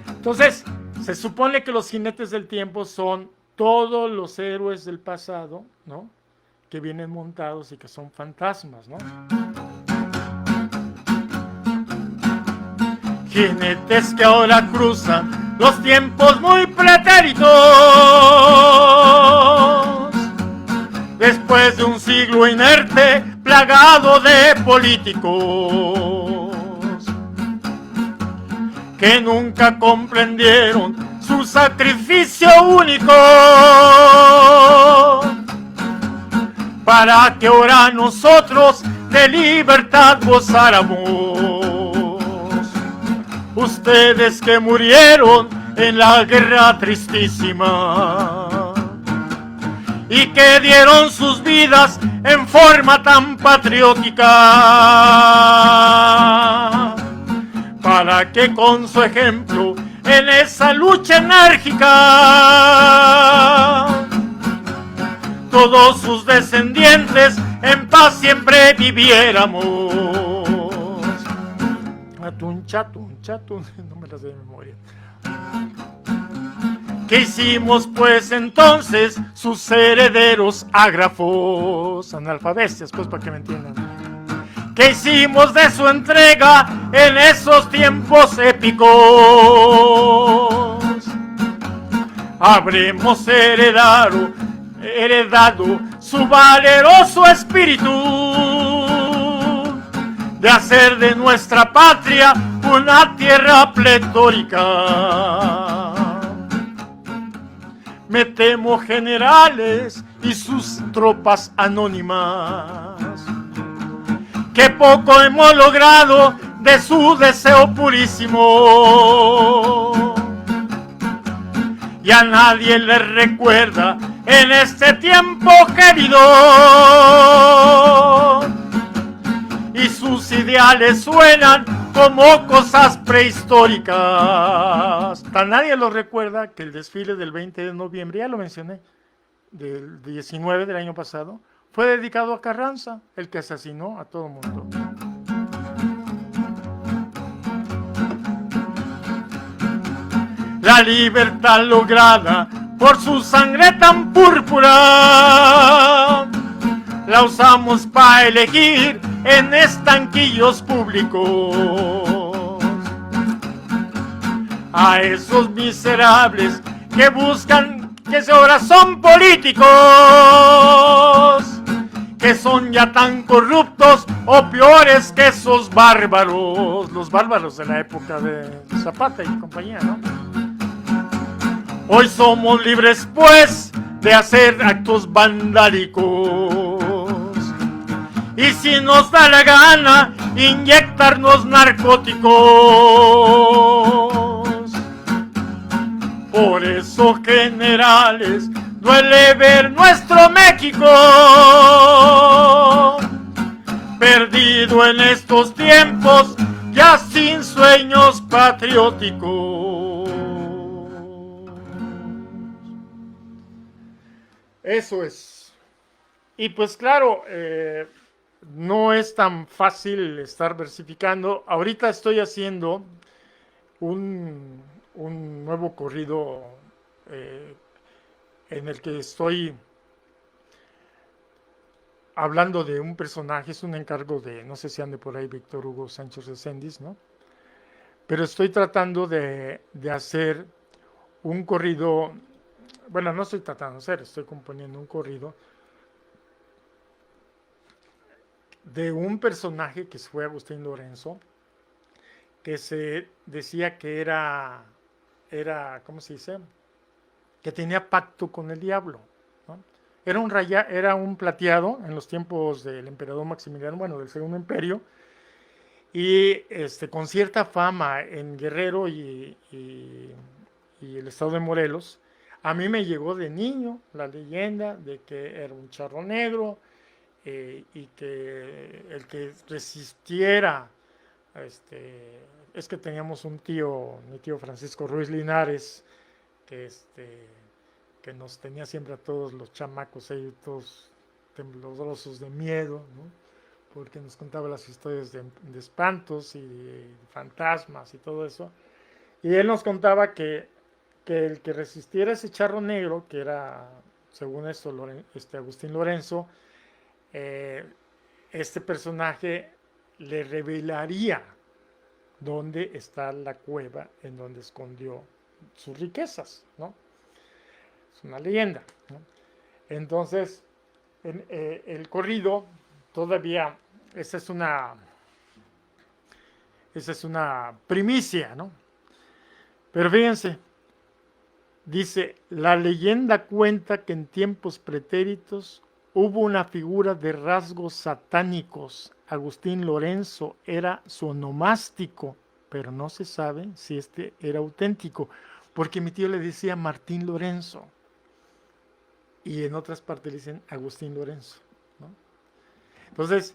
A: Entonces, se supone que los jinetes del tiempo son todos los héroes del pasado, ¿no? Que vienen montados y que son fantasmas, ¿no? Jinetes que ahora cruzan los tiempos muy pretéritos, después de un siglo inerte plagado de políticos que nunca comprendieron su sacrificio único, para que ahora nosotros de libertad gozáramos. Ustedes que murieron en la guerra tristísima y que dieron sus vidas en forma tan patriótica, para que con su ejemplo en esa lucha enérgica todos sus descendientes en paz siempre viviéramos. Chatun, no me las sé de memoria. ¿Qué hicimos pues entonces sus herederos ágrafos? Analfabestias, pues, para que me entiendan. ¿Qué hicimos de su entrega en esos tiempos épicos? Habremos heredado su valeroso espíritu de hacer de nuestra patria una tierra pletórica. Me temo, generales y sus tropas anónimas, que poco hemos logrado de su deseo purísimo. Y a nadie le recuerda en este tiempo querido. Y sus ideales suenan como cosas prehistóricas. Tan nadie lo recuerda que el desfile del 20 de noviembre, ya lo mencioné, del 19 del año pasado, fue dedicado a Carranza, el que asesinó a todo el mundo. La libertad lograda por su sangre tan púrpura la usamos para elegir en estanquillos públicos a esos miserables que buscan que ahora son políticos, que son ya tan corruptos o peores que esos bárbaros, los bárbaros de la época de Zapata y compañía, ¿no? Hoy somos libres, pues, de hacer actos vandálicos. Y si nos da la gana, inyectarnos narcóticos. Por eso, generales, duele ver nuestro México perdido en estos tiempos, ya sin sueños patrióticos. Eso es. Y pues claro, no es tan fácil estar versificando. Ahorita estoy haciendo un nuevo corrido en el que estoy hablando de un personaje. Es un encargo de, no sé si ande por ahí Víctor Hugo Sánchez Reséndiz, ¿no? Pero estoy tratando de hacer un corrido. Bueno, no estoy tratando de hacer, estoy componiendo un corrido de un personaje que fue Agustín Lorenzo, que se decía que era, ¿cómo se dice? Que tenía pacto con el diablo, ¿no? Era un plateado en los tiempos del emperador Maximiliano, bueno, del Segundo Imperio, y con cierta fama en Guerrero y el estado de Morelos. A mí me llegó de niño la leyenda de que era un charro negro y que el que resistiera, es que teníamos un tío, mi tío Francisco Ruiz Linares, que nos tenía siempre a todos los chamacos ahí, todos temblorosos de miedo, ¿no? Porque nos contaba las historias de espantos y de fantasmas y todo eso. Y él nos contaba que el que resistiera ese charro negro, que era, según esto, Agustín Lorenzo, este personaje le revelaría dónde está la cueva en donde escondió sus riquezas, ¿no? Es una leyenda, ¿no? Entonces, el corrido todavía, esa es una primicia, ¿no? Pero fíjense, dice, la leyenda cuenta que en tiempos pretéritos hubo una figura de rasgos satánicos. Agustín Lorenzo era su onomástico, pero no se sabe si este era auténtico, porque mi tío le decía Martín Lorenzo, y en otras partes le dicen Agustín Lorenzo, ¿no? Entonces,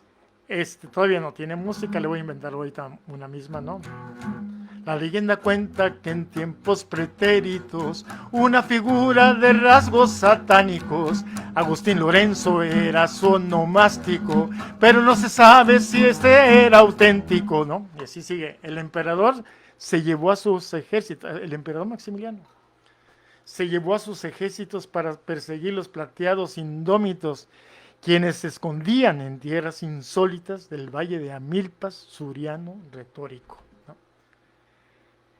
A: todavía no tiene música, le voy a inventar ahorita una misma, ¿no? La leyenda cuenta que en tiempos pretéritos una figura de rasgos satánicos, Agustín Lorenzo era su onomástico, pero no se sabe si este era auténtico, ¿no? Y así sigue. El emperador se llevó a sus ejércitos, el emperador Maximiliano, se llevó a sus ejércitos para perseguir los plateados indómitos, quienes se escondían en tierras insólitas del valle de Amilpas, Suriano, Retórico.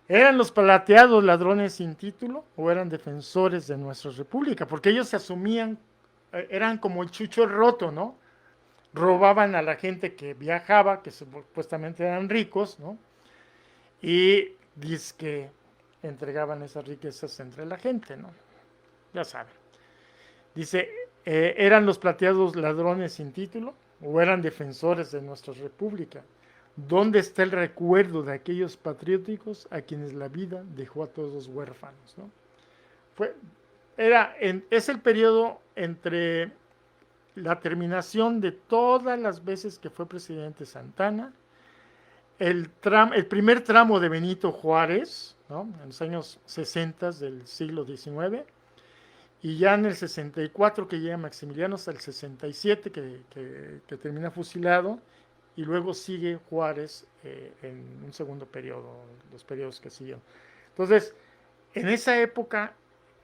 A: ¿Eran los plateados ladrones sin título o eran defensores de nuestra república? Porque ellos se asumían, eran como el chucho roto, ¿no? Robaban a la gente que viajaba, que supuestamente eran ricos, ¿no? Y dizque entregaban esas riquezas entre la gente, ¿no? Ya saben. Dice, eran los plateados ladrones sin título, o eran defensores de nuestra república. ¿Dónde está el recuerdo de aquellos patrióticos a quienes la vida dejó a todos huérfanos, ¿no? Es el periodo entre la terminación de todas las veces que fue presidente Santana, el primer tramo de Benito Juárez, ¿no? En los años 60 del siglo XIX, y ya en el 64 que llega Maximiliano, hasta el 67 que termina fusilado, y luego sigue Juárez en un segundo periodo, los periodos que siguen. Entonces, en esa época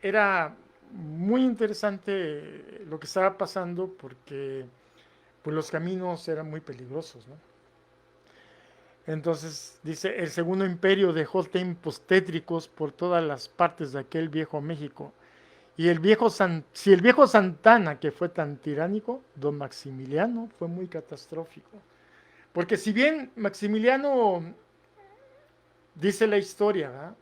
A: era muy interesante lo que estaba pasando porque pues, los caminos eran muy peligrosos, ¿no? Entonces, dice, el segundo imperio dejó tiempos tétricos por todas las partes de aquel viejo México. Y si el viejo Santana, que fue tan tiránico, don Maximiliano fue muy catastrófico. Porque si bien Maximiliano, dice la historia, ¿verdad?,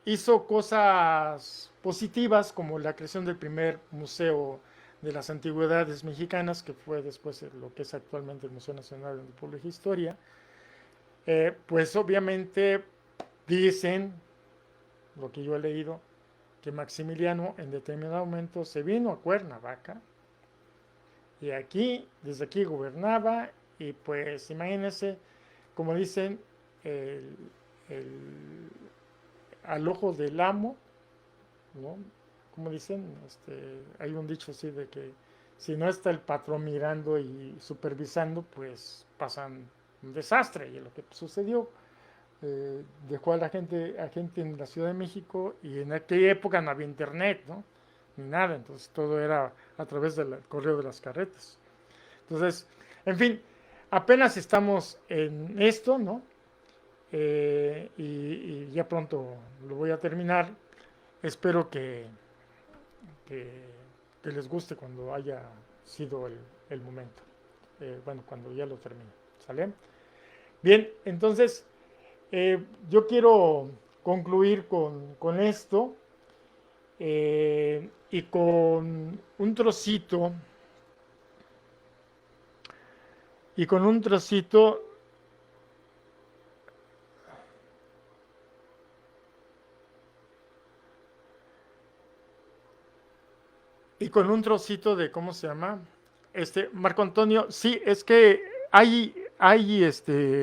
A: hizo cosas positivas como la creación del primer museo de las antigüedades mexicanas, que fue después lo que es actualmente el Museo Nacional de Antropología e Historia, pues obviamente dicen, lo que yo he leído, que Maximiliano en determinado momento se vino a Cuernavaca y desde aquí gobernaba, y pues imagínense, como dicen, al ojo del amo, ¿no? Como dicen, hay un dicho así de que si no está el patrón mirando y supervisando, pues pasan un desastre, y lo que sucedió, dejó a gente en la Ciudad de México, y en aquella época no había internet, ¿no?, ni nada, entonces todo era a través del correo de las carretas. Entonces, en fin, apenas estamos en esto, ¿no? Y ya pronto lo voy a terminar. Espero que les guste cuando haya sido el momento. Bueno, cuando ya lo termine. ¿Sale? Bien, entonces yo quiero concluir con esto y con un trocito. Y con un trocito de, ¿cómo se llama? Marco Antonio, sí, es que hay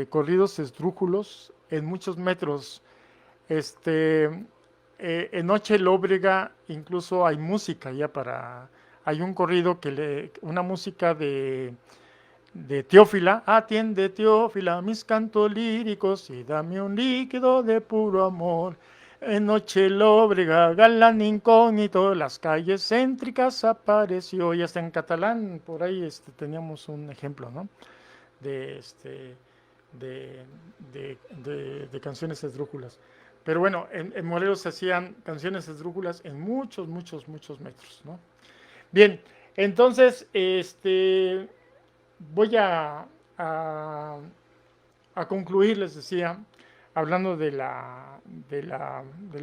A: corridos esdrújulos en muchos metros. En Noche Lóbrega incluso hay música ya hay un corrido una música de Teófila. Atiende, Teófila, mis cantos líricos y dame un líquido de puro amor. En Noche Lóbrega, galán incógnito, las calles céntricas apareció. Ya está en catalán, por ahí teníamos un ejemplo, ¿no? De canciones esdrújulas. Pero bueno, en Morelos se hacían canciones esdrújulas en muchos, muchos, muchos metros, ¿no? Bien, entonces, voy a concluir, les decía, hablando de la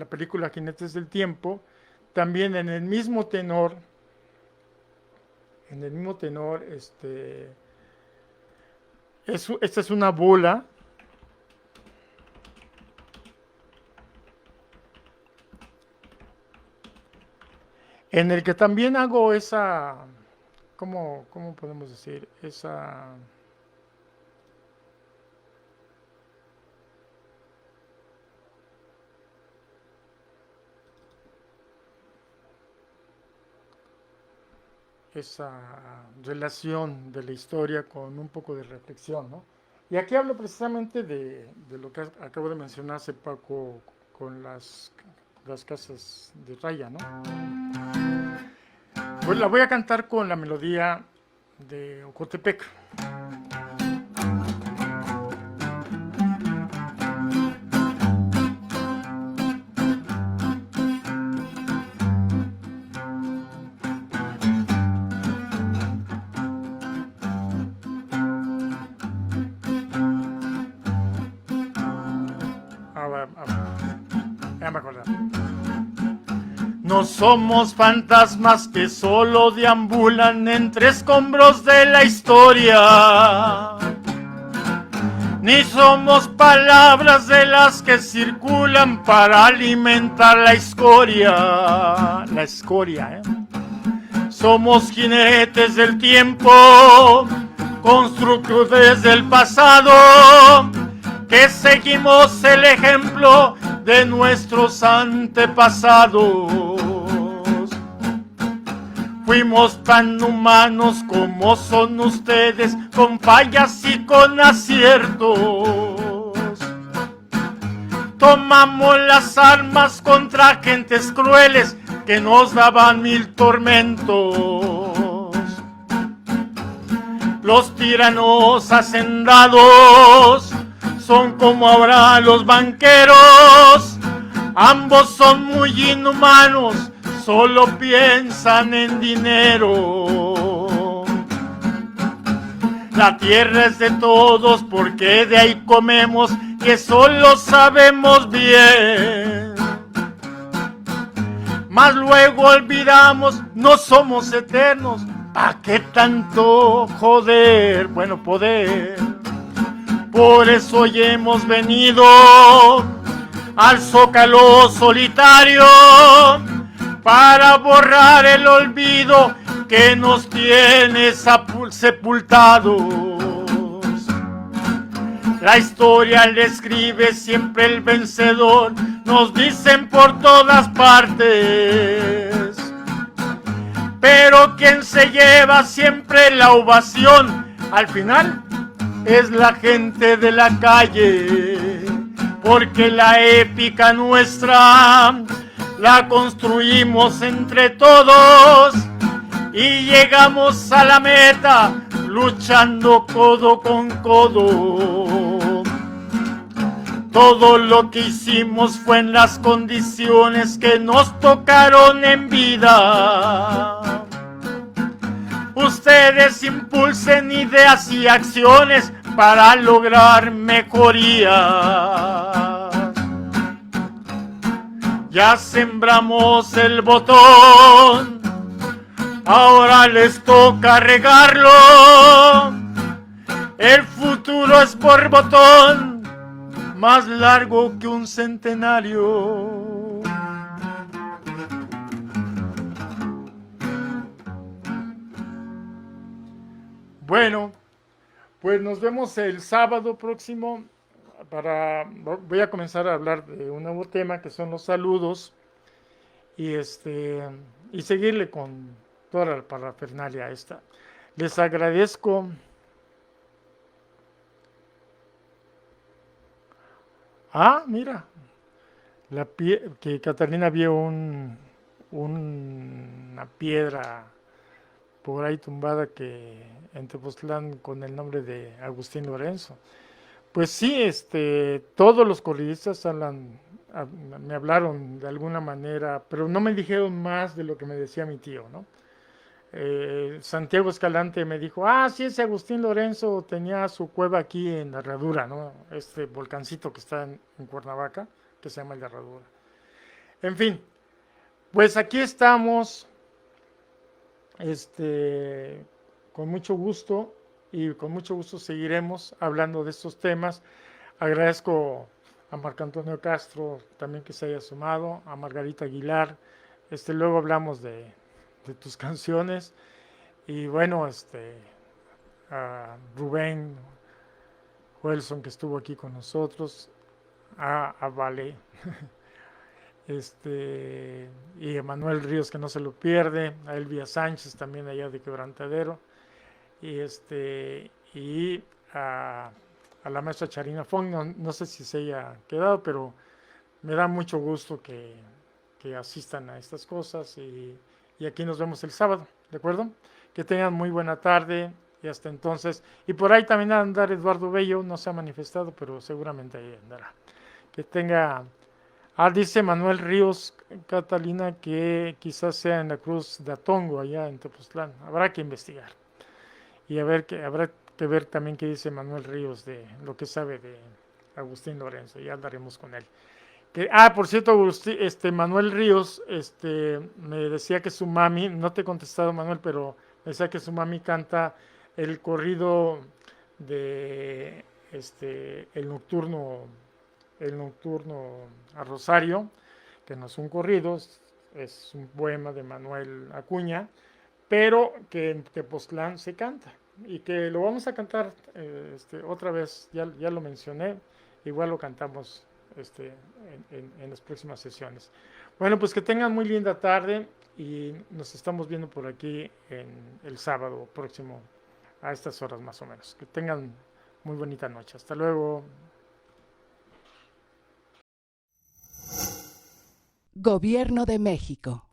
A: película Jinetes del Tiempo, también en el mismo tenor, esta es una bola en el que también hago esa, ¿cómo podemos decir? Esa relación de la historia con un poco de reflexión, ¿no? Y aquí hablo precisamente de lo que acabo de mencionar hace poco con las casas de raya, ¿no? Pues la voy a cantar con la melodía de Ocotepec.
B: No somos fantasmas que solo deambulan entre escombros de la historia. Ni somos palabras de las que circulan para alimentar la escoria. La escoria, Somos jinetes del tiempo, constructores del pasado, que seguimos el ejemplo de nuestros antepasados. Fuimos tan humanos como son ustedes, con fallas y con aciertos. Tomamos las armas contra gentes crueles que nos daban mil tormentos. Los tiranos hacendados son como ahora los banqueros. Ambos son muy inhumanos, solo piensan en dinero. La tierra es de todos porque de ahí comemos, y eso lo sabemos bien. Mas luego olvidamos, no somos eternos, ¿pa' qué tanto joder? Bueno, poder. Por eso hoy hemos venido al Zócalo solitario, para borrar el olvido que nos tiene sepultados. La historia le escribe siempre el vencedor, nos dicen por todas partes. Pero quien se lleva siempre la ovación, al final es la gente de la calle. Porque la épica nuestra la construimos entre todos y llegamos a la meta luchando codo con codo. Todo lo que hicimos fue en las condiciones que nos tocaron en vida. Ustedes impulsen ideas y acciones para lograr mejorías. Ya sembramos el botón, ahora les toca regarlo. El futuro es por botón, más largo que un centenario. Bueno, pues nos vemos el sábado próximo. Voy a comenzar a hablar de un nuevo tema que son los saludos y seguirle con toda la parafernalia esta. Les agradezco. Mira, que Catalina vio una piedra por ahí tumbada que en Tepoztlán con el nombre de Agustín Lorenzo. Pues sí, todos los corridistas me hablaron de alguna manera, pero no me dijeron más de lo que me decía mi tío, ¿no? Santiago Escalante me dijo, sí, ese Agustín Lorenzo tenía su cueva aquí en la Herradura, ¿no? Este volcancito que está en Cuernavaca, que se llama la Herradura. En fin, pues aquí estamos, con mucho gusto, y con mucho gusto seguiremos hablando de estos temas. Agradezco a Marco Antonio Castro también que se haya sumado, a Margarita Aguilar. Luego hablamos de tus canciones. Y bueno, a Rubén Wilson que estuvo aquí con nosotros, a Vale, y a Manuel Ríos que no se lo pierde, a Elvia Sánchez también allá de Quebrantadero. Y a la maestra Charina Fong, no sé si se haya quedado, pero me da mucho gusto que asistan a estas cosas y aquí nos vemos el sábado, ¿de acuerdo? Que tengan muy buena tarde y hasta entonces. Y por ahí también va a andar Eduardo Bello, no se ha manifestado, pero seguramente ahí andará. Que tenga... dice Manuel Ríos, Catalina, que quizás sea en la Cruz de Atongo, allá en Tepoztlán. Habrá que investigar. Y habrá que ver también qué dice Manuel Ríos de lo que sabe de Agustín Lorenzo. Ya hablaremos con él. Por cierto, Manuel Ríos, me decía que su mami, no te he contestado, Manuel, pero me decía que su mami canta el corrido de el nocturno a Rosario, que no es un corrido, es un poema de Manuel Acuña, pero que en Tepoztlán se canta y que lo vamos a cantar otra vez, ya lo mencioné, igual lo cantamos en las próximas sesiones. Bueno, pues que tengan muy linda tarde y nos estamos viendo por aquí el sábado próximo a estas horas más o menos. Que tengan muy bonita noche. Hasta luego.
C: Gobierno de México.